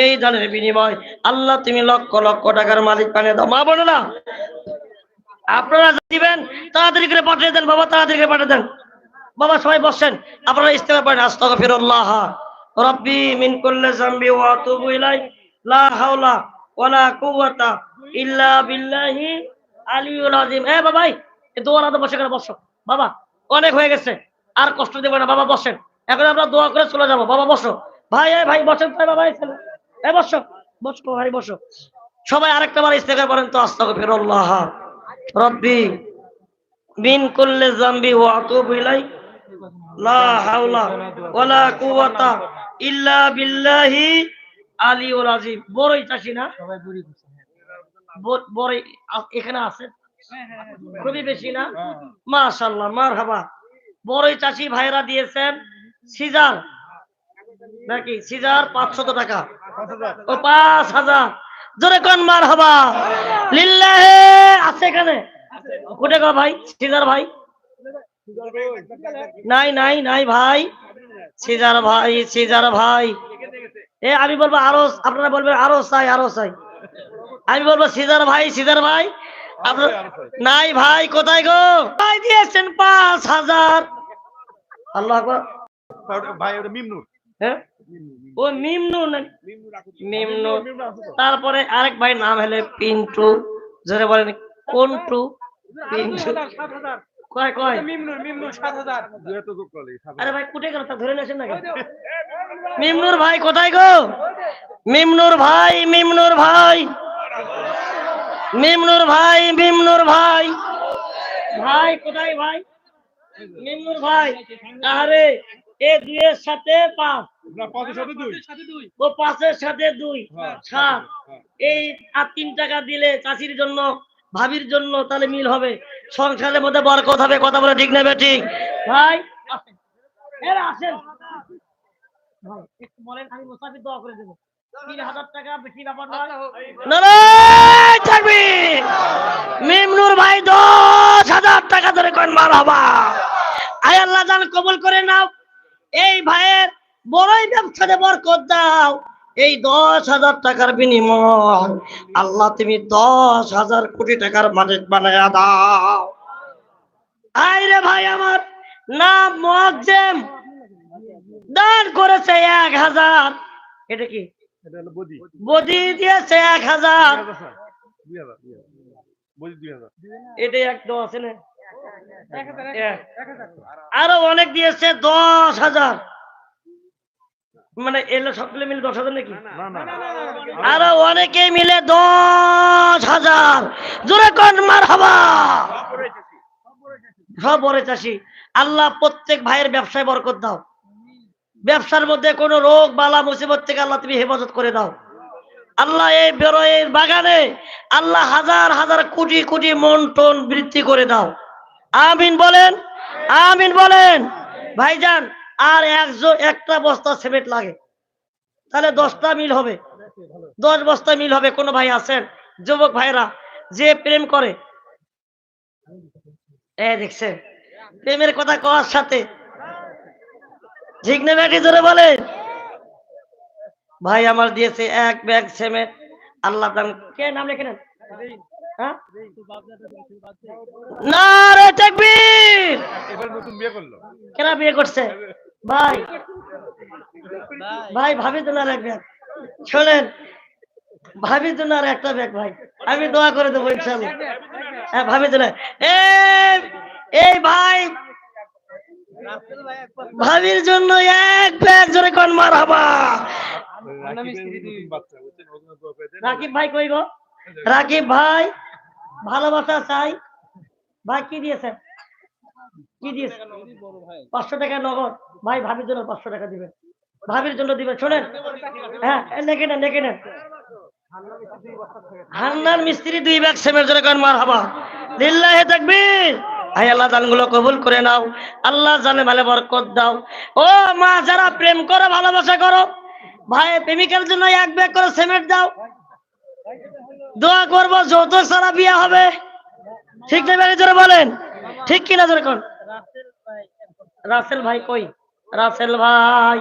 এই দানের বিনিময় আল্লাহ তুমি লক্ষ লক্ষ টাকার মালিক বানিয়ে দাও। মা বলো না, আপনারা যা দিবেন তাড়াতাড়ি করে পাঠিয়ে দেন বাবা, তাড়াতাড়ি করে পাঠিয়ে দেন বাবা। সবাই বসেন, আপনারা ইস্তেগফার পড়েন। আস্তাগফিরুল্লাহ রাব্বি মিন কুল্লি যামবি ওয়া আতুবু ইলাইহি লা হাওলা ওয়ালা কুওয়াতা ইল্লা বিল্লাহি আলিয়্যুল আযীম। এ বাবাই, এই দোয়ারাতে বসে করে বসো বাবা, অনেক হয়ে গেছে, আর কষ্ট দেব না বাবা, বসেন। এখন আমরা দোয়া করে চলে যাব বাবা, বসো ভাই। এই ভাই বসেন তো বাবা, এই বসো বসো ভাই বসো। সবাই আরেকটা বার ইস্তেগফার করেন তো। আস্তাগফিরুল্লাহ রাব্বি মিন কুল্লি যামবি ওয়া আতুবু ইলাইহি লা হাওলা ওয়ালা কুওয়াতা ইল্লা বিল্লাহি আলিয়্যুল আযীম। বড়ই চাষি না বড়ই এখানে আছে খুবই বেশি না? মাশাআল্লাহ, মারহাবা। বড়ই চাষি ভাইরা দিয়েছেন সিজার নাকি? সিজার 500 টাকা ও 5000। জোরে কোন মারহাবা লিল্লাহি। আছে এখানে কোটে গো ভাই সিজার ভাই? নাই নাই নাই ভাই, সিজার ভাই, সিজার ভাই। এ আমি বলবো আরো, আপনারা বলবেন আরো চাই, আরো চাই। আমি বলবো সিজার ভাই, সিজার ভাই। আপনার নাই ভাই, কোথায় গো ভাই? দিয়েছেন 5000। আল্লাহ আকবার। ভাই ওটা মিমনুর। হ্যাঁ ও মিমনু না, মিমনু। তারপরে আরেক ভাই নাম হলে পিন্টু। জোরে বলেন কোনটু? পিন্টু। কয় কয় মিমনুর 7000 দুই তো যোগ করলে আরে ভাই কুটে গেল, তা ধরে নিয়েছেন নাকি? মিমনুর ভাই কোথায় গো? মিমনুর ভাই, মিমনুর ভাই, মিমনুর ভাই, মিমনুর ভাই। ভাই কোথায় ভাই? মিমনুর ভাই। আরে এ 2 এর সাথে 5, না 5 সাথে 2 ও 5 এর সাথে 2 7। এই আর 3 টাকা দিলে চাষির জন্য, ভাবির জন্য, তাহলে মিল হবে, সংসারের মধ্যে বরকত হবে। কথা বলে ঠিক নেবে ঠিক ভাই? আসেন, এরা আসেন ভাই, একটু বলেন, আমি মুসাফির দোয়া করে দেবো। 3000 টাকা বেশি ব্যাপার নয়। নারায়ে তাকবীর। মিমনুর ভাই 10000 টাকা ধরে কোন মারহাবা। আয় আল্লাহ জান কবুল করে নাও। এই ভাইয়ের বড়ই ব্যবসাতে বরকত দাও। এই 10000 টাকার বিনিময় আল্লাহ তুমি 10,000 কোটি টাকার মালিক বানায়া দাও। আয় রে ভাই আমার নাম মুআজ্জেম দান করেছে 1000। এটা কি? এটা হলো বদি বদি দিয়েছে 1000। 2000 বদি 2000 এটা একদম আছে না? আরো অনেক দিয়েছে 10,000। মানে এলো সবগুলো মিলে 10,000 নাকি? না না আরো অনেকে মিলে 10,000। জোরে কোন মারহাবা। সব বড় চাষি। আল্লাহ প্রত্যেক ভাইয়ের ব্যবসায় বরকত দাও। ব্যবসার মধ্যে কোনো রোগ বালা মুসিবত থেকে আল্লাহ তুমি হেফাজত করে দাও। আল্লাহ এই বেরোয়ের বাগানে আল্লাহ হাজার হাজার কোটি কোটি মন টন বৃদ্ধি করে দাও। আমিন বলেন, আমিন বলেন। ভাইজান আর একটা বস্তা সিমেন্ট লাগে, তাহলে 10টা মিল হবে, 10 বস্তা মিল হবে। কোন ভাই আছেন যুবক ভাইরা যে প্রেম করে? দেখছেন প্রেমের কথা কওয়ার সাথে ঠিক না ব্যাটি? জোরে বলেন। ভাই আমার দিয়েছে 1 ব্যাগ সিমেন্ট। আল্লাহ দান। কে নাম লিখে নেন? হ্যাঁ, নারে তাকবীর। এবার নতুন বিয়ে করলো। কেনা বিয়ে করছে ভাই? ভাই ভাবি তো না এক ব্যাগ। শোনেন, ভাবি তো না একটা ব্যাগ ভাই, আমি দোয়া করে দেবো ইনশাআল্লাহ। হ্যাঁ ভাবি তো না। এই ভাই ভাবির জন্য 1 ব্যাগ। জোরে কোন মারহাবা। রাকিব ভাই কই গো? রাকিব ভাই ভালোবাসা চাই। ভাই কি দিয়েছেন? কি দিয়েছেন? 500 টাকা নগদ। ভাই ভাবির জন্য 500 টাকা দিবেন। ভাবির জন্য দিবেন, শোনেন। হ্যাঁ, লেখে নেন, লেখে নেন। হান্নান মিস্ত্রি 2 ব্যাগ সিমেন্ট জোরে কান মারহাবা। লিল্লাহি তাকবীর। আয় আল্লাহ দানগুলো কবুল করে নাও, আল্লাহ জানে মালে বরকত দাও। ও মা, যারা প্রেম করো, ভালোবাসা করো, ভাই প্রেমিকার জন্য 1 ব্যাগ করে সিমেন্ট দাও। দোয়া করবো যৌতুক ছাড়া বিয়ে হবে। ঠিক না ভাই, জোরে বলেন ঠিক কিনা, জোরে কোন। রাসেল ভাই কই? রাসেল ভাই,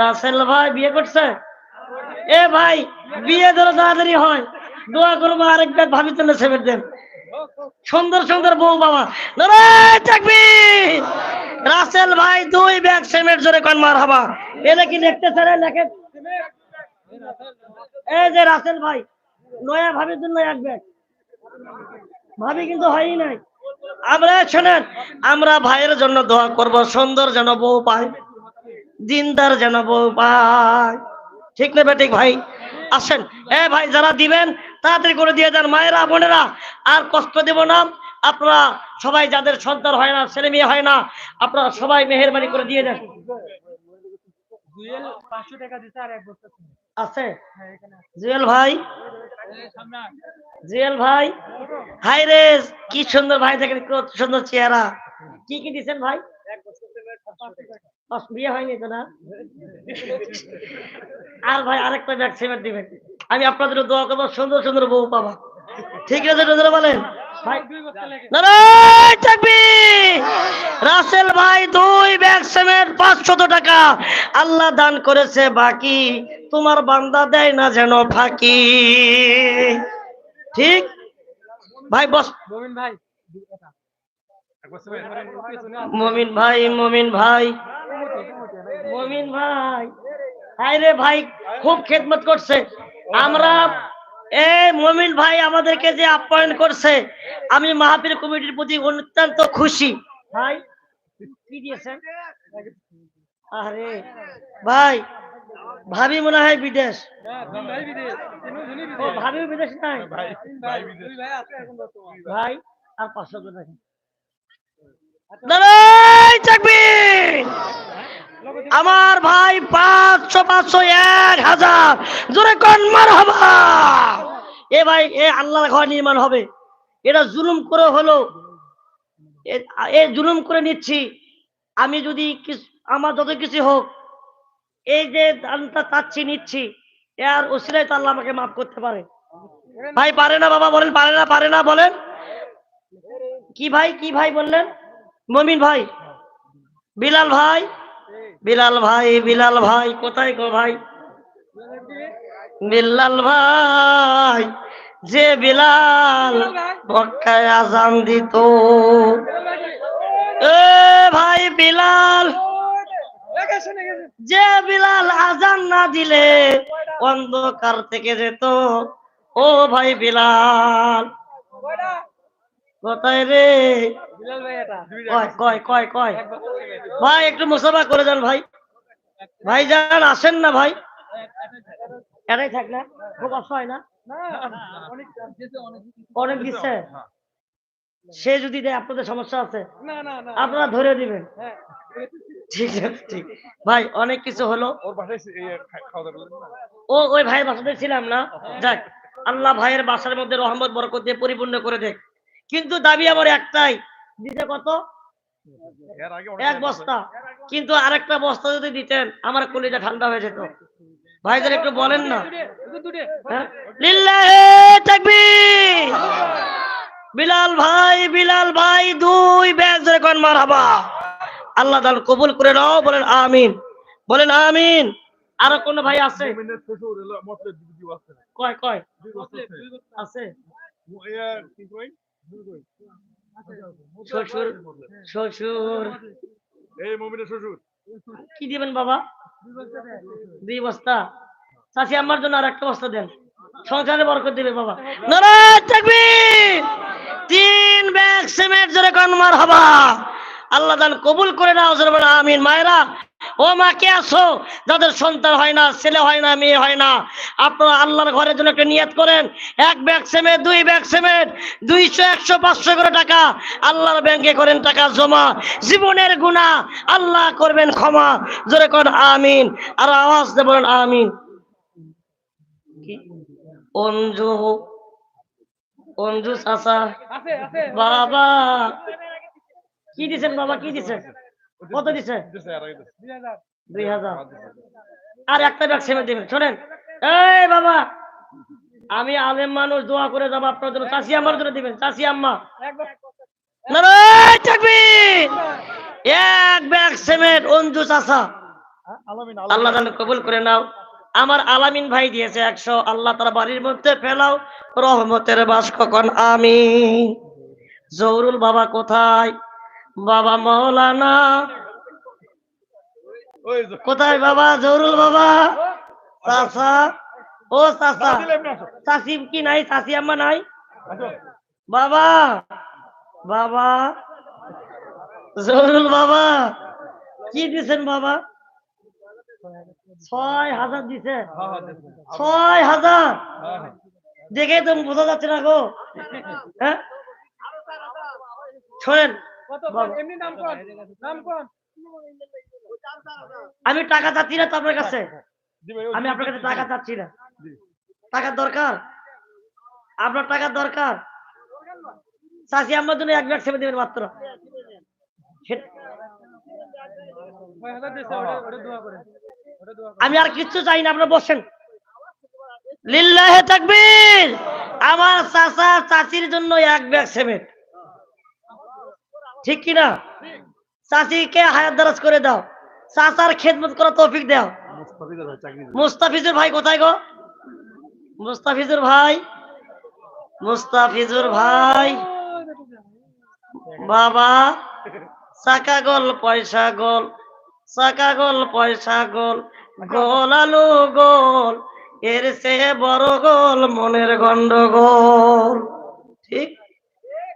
রাসেল ভাই বিয়ে করছে? এ ভাই, বিয়ে ধরো তাড়াতাড়ি হয়, দোয়া করবো আরেক ব্যাগ ভাবির জন্য সিমেন্ট দেন। সুন্দর সুন্দর বউ বাবা, নারায়ে তাকবীর। রাসেল ভাই 2 ব্যাগ সিমেন্ট জোরে কোন মারহাবা। এটা কি লিখতেছে রে? লেখে। এই যে রাসেল ভাই, নয়া ভাবির জন্য 1 ব্যাগ। ভাবি কিন্তু হয়ই নাই। আমরা শোনেন, আমরা ভাইয়ের জন্য দোয়া করব, সুন্দর যেন বউ পায়, দিনদার যেন বউ পায়। ঠিক না বেঠিক ভাই? আসেন এ ভাই, যারা দিবেন তাড়াতাড়ি করে দিয়ে যান। মায়েরা, বোনেরা, আর কষ্ট দেব না। আপনারা সবাই, যাদের সন্তান হয় না, ছেলে মেয়ে হয় না, আপনারা সবাই মেহেরবানি করে দিয়ে দেন। আছে জুয়েল ভাই? জুয়েল ভাই, হাই রে, কি সুন্দর ভাই, দেখেন কত সুন্দর চেহারা। কি কি দিচ্ছেন ভাই? বিয়ে হয়নি তো না? আর ভাই আরেকটা ব্যাগ সিমেন্ট দিবেন। আমি আপনাদের দোয়া করবো, সুন্দর সুন্দর বউ পাবা। ঠিক আছে, বলেন ভাই। নারায়ে তাকবীর। রাসেল ভাই 2 ব্যাগ সিমেন্ট 500 টাকা আল্লাহ দান করেছে, বাকি তোমার বান্দা দেয় না যেন ফাঁকি। ঠিক ভাই, বস। মমিন ভাই মমিন ভাই, মমিন ভাই, মমিন ভাই, হায় রে ভাই, খুব খেদমত করছে। আমরা মমিন ভাই আমাদেরকে যে আপ্যায়ন করছে, আমি মাহফিল কমিটির প্রতি অত্যন্ত খুশি। ভাই কি দিয়েছেন? আরে ভাই, ভাবি মনে হয় বিদেশ। ও, ভাবিও বিদেশ নাই ভাই। আর 500 টাকা। নারায়ে তাকবীর। আমার ভাই 500, 500, 1000 জোরে কোন মারহাবা। এ ভাই, এ আল্লাহর ঘর নির্মাণ হবে, এটা জুলুম করে হলো, এ জুলুম করে নিচ্ছি। আমি যদি আমার যত কিছু হোক, এই যে দানটা চাচ্ছি, নিচ্ছি, এর ওসিলায় তো আল্লাহ আমাকে মাফ করতে পারে। ভাই পারে না বাবা, বলেন পারে না, পারে না বলেন। কি ভাই, কি ভাই বললেন? মমিন ভাই, বিলাল ভাই, বিলাল ভাই, বিলাল ভাই কোথায় গো ভাই? বিলাল ভাই, যে বিলাল মক্কায় আজান দিত, এ ভাই বিলাল, যে বিলাল আজান না দিলে অন্ধকার থেকে যেত, ও ভাই বিলাল কোথায় রে? কয় কয় কয় ভাই, একটু মুসাফা করে যান ভাই। ভাই যান, আসেন না ভাই, এটাই থাক না, খুব অসহায় না? অনেক দিচ্ছে। সে যদি দেয়, আপনাদের সমস্যা আছে, আপনারা ধরে দিবেন। ঠিক আছে, ঠিক ভাই, অনেক কিছু হলো। ও ওই ভাইয়ের বাসাতে ছিলাম না, যাক, আল্লাহ ভাইয়ের বাসার মধ্যে রহমত বরকত দিয়ে পরিপূর্ণ করে দেখ। কিন্তু দাবি আমার একটাই, দিতে কত? 1 বস্তা। কিন্তু আরেকটা বস্তা যদি দিতেন, আমার কলিজা ঠান্ডা হয়ে যেত। ভাইদের একটু বলেন না। লিল্লাহি তাকবীর। বিলাল ভাই, বিলাল ভাই 2 ব্যাগ জোরে কোন মারহাবা। আল্লাহ দান কবুল করে নাও, বলেন আমিন, বলেন আমিন। আর কোন ভাই আছে? কয় কয় আছে? শ্বশুর, শ্বশুর, এই মমিনের শ্বশুর কি দিবেন বাবা? 2 বস্তা। চাচি আমার জন্য আর 1 বস্তা দেন, সংসারে বরকত দিবে বাবা। নারায়ে তাকবীর। 3 ব্যাগ সিমেন্ট জোরে কোন মারহাবা। আল্লাহ দান কবুল করে নাও, জোরে বলেন আমিন। মায়েরা ও মা কে আছো যাদের সন্তান হয় না, ছেলে হয় না, মেয়ে হয় না, আপনারা আল্লাহর ঘরের জন্য একটা নিয়ত করেন। 1 ব্যাগ সিমেন্ট, 2 ব্যাগ সিমেন্ট, 200, 100, 500 করে টাকা আল্লাহর ব্যাংকে করেন টাকা জমা। জীবনের গুনাহ আল্লাহ করবেন ক্ষমা। জোরে করেন আমিন, আর আওয়াজ দিয়ে বলেন আমিন। কি? অঞ্জু, অঞ্জু চাচা, বাবা কি দিছেন? বাবা কি দিছেন? কত দিছে? 2000। আর একটা ব্যাগ সিমেন্ট দিবেন। শোনেন, এই বাবা, আমি আলেম মানুষ, দোয়া করে যাবো আপনার জন্য। চাচি আম্মার জন্য দিবেন। চাচি আম্মা, নারায়ে তাকবীর। 1 ব্যাগ সিমেন্ট অঞ্জু চাচা, আল্লাহ তাআলা কবুল করে নাও। আমার আলামিন ভাই দিয়েছে 100। আল্লাহ তাআলা বাড়ির মধ্যে ফেলাও রহমতের বাস কখন আমিন। জহুরুল বাবা কোথায়? বাবা মাওলানা কোথায়? বাবা জহুরুল বাবা, চাচা, ও চাচা, চাচি কি নাই? চাচি আম্মা নাই? বাবা, বাবা জহুরুল বাবা কি দিছেন? বাবা 6000 দিছে। 6000 দেখে তো বোঝা যাচ্ছে না গো। হ্যাঁ, শোনেন আমি টাকা চাচ্ছি না তো আপনার কাছে, আমি আপনার কাছে টাকা চাচ্ছি না। টাকার দরকার, আপনার টাকার দরকার। চাচি আমার জন্য 1 ব্যাগ সেবে দেবেন মাত্র। আমি আর কিচ্ছু চাই না, আপনারা বসেন। লিল্লাহে তাকবীর। আমার চাচা চাচির জন্য 1 ব্যাগ সিমেন্ট, ঠিক কিনা? চাচিকে হায়াত দারাজ করে দাও, চাচার খেদমত করা তৌফিক দাও। মুস্তাফিজুর ভাই কোথায় গো? মুস্তাফিজুর ভাই, মুস্তাফিজুর ভাই, বাবা চাকা গোল পয়সা গোল, চাকা গোল পয়সা গোল, গোল আলু গোল, এর চেয়ে বড় গোল মনের গন্ডগোল। ঠিক?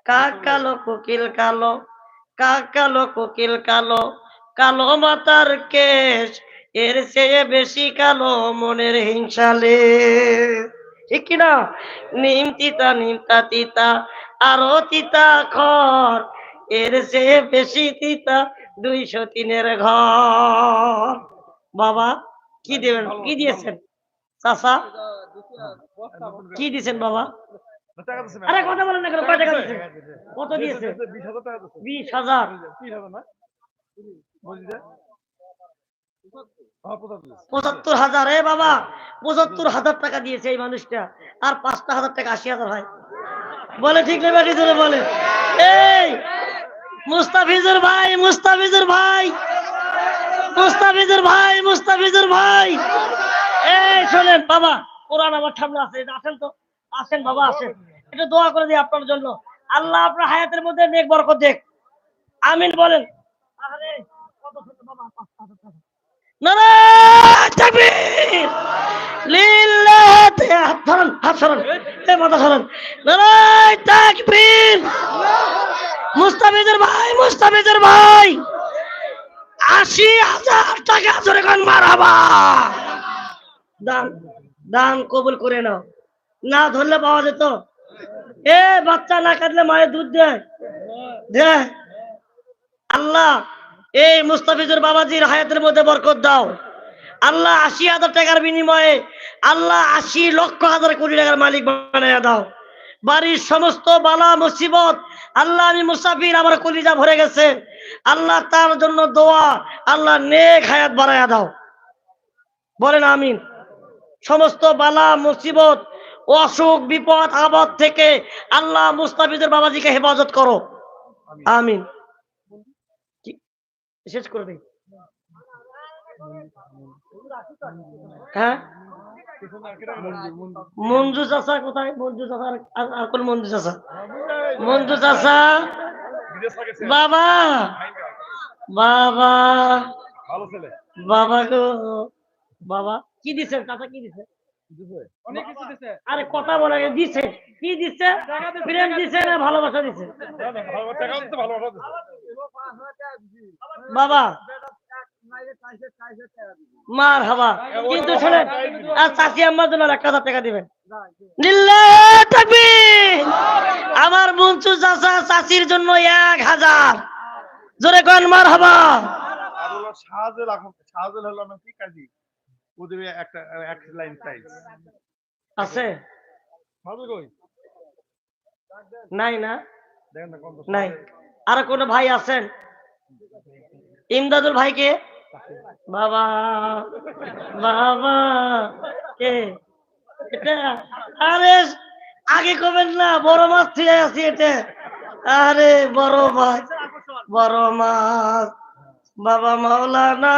কাক কালো কোকিল কালো, কাক কালো কোকিল কালো, কালো মাতার কেশ, এর চেয়ে বেশি কালো মনের হিংসালে। ঠিক কিনা? নিম তিতা, নিমতা তিতা, আরো তিতা খর, এর চেয়ে বেশি তিতা 203-এর ঘর। বাবা কি দেবেন? কি দিয়েছেন? চাচা কি দিয়েছেন? বাবা আরে কথা বলেন না কেন? কয় টাকা দিয়েছেন? কত দিয়েছে? 20,000। 75,000। এ বাবা 75,000 টাকা দিয়েছে এই মানুষটা, আর 5,000 টাকা 80,000 হয়। বলে ঠিক নেবে কি জোরে বলে? এই মুস্তাফিজুর ভাই, মুস্তাফিজুর ভাই, মুস্তাফিজুর ভাই, মুস্তাফিজুর ভাই, এই শোনেন বাবা, কোরআন আমার সামনে আছে, আসেন তো, আসেন বাবা আসেন, একটু দোয়া করে দিই আপনার জন্য। আল্লাহ আপনার হায়াতের মধ্যে নেক বরকত দেখ। আমিন বলেন। আরে কত সুন্দর বাবা, 5,000 টাকা। নারায়ে তাকবীর। লিল্লাহি হাত ধরেন, হাত সরান, এই মাথা সরান। নারায়ে তাকবীর। মুস্তাফিজুর ভাই, মুস্তাফিজুর ভাই 80,000 টাকা জোরে কোন মারহাবা। দান, দান কবুল করে নাও। না ধরলে পাওয়া যেত। এ বাচ্চা না কাটলে মায়ের দুধ দেয়, দেয়। আল্লাহ এই মুস্তাফিজুর বাবাজির হায়াতের মধ্যে বরকত দাও। আল্লাহ 80,000 টাকার বিনিময়ে আল্লাহ 80 লক্ষ হাজার কোটি টাকার মালিক বানায়া দাও। বাড়ির সমস্ত বালা মুসিবত আল্লাহ, আমি মুসাফির, আমার কলিজা ভরে গেছে, আল্লাহ তার জন্য দোয়া, আল্লাহ নেক হায়াত বাড়ায়া দাও। বলেন আমিন। সমস্ত বালা মুসিবত, অসুখ বিপদ আপদ থেকে আল্লাহ মুস্তাফিজুর বাবাজিকে হেফাজত করো। আমিন। শেষ করে দেই। হ্যাঁ, মঞ্জু চাচা কোথায়? মঞ্জু চাচা, আর কোন মঞ্জু চাচা? মঞ্জু চাচা, বাবা, বাবা, বাবা গো, বাবা কি দিছে? চাচা কি দিছে? আরে কথা বলে দিছে, কি দিছে? প্রেম দিছে না ভালোবাসা দিছে? বাবা মার হাবা। কিন্তু শোনেন, আর চাচি আম্মার জন্য 1,000 টাকা দিবেন। লিল্লাহ তাকবীর। আমার মুনসু চাচা চাচির জন্য 1,000। জোরে কোন মার হাবা। আর হলো শাহজাল হলো আমার কি কাজী ওদের একটা এক লাইন প্রাইস আছে? শাহজাল কই নাই না? দেখেন না কত নাই। আর কোন ভাই আছেন? ইমদাদুল ভাইকে বাবা বাবা কে এটা? আরে আগে কবেন না, বড় মাছ থুয়ে আছি এটা। আরে বড় মাছ, বড় মাছ। বাবা মাওলানা,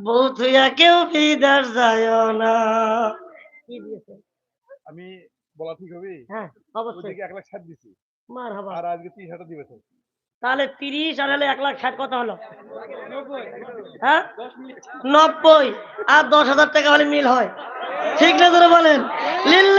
বউ থুইয়া কেউ বিদেশ যায় না। কি দিয়েছে? আমি বলা ঠিক হবে হ্যাঁ অবশ্যই। ওদিকে 1,60,000 দিছি মার হাবা। আর আজকে 30,000 দিবে তো তাহলে 30 আর হলে 1,60,000 কত হলো? হ্যাঁ 90 আর 10,000 টাকা হলে মিল হয়। ঠিক না? ধরে বলেন লিল্লাহ।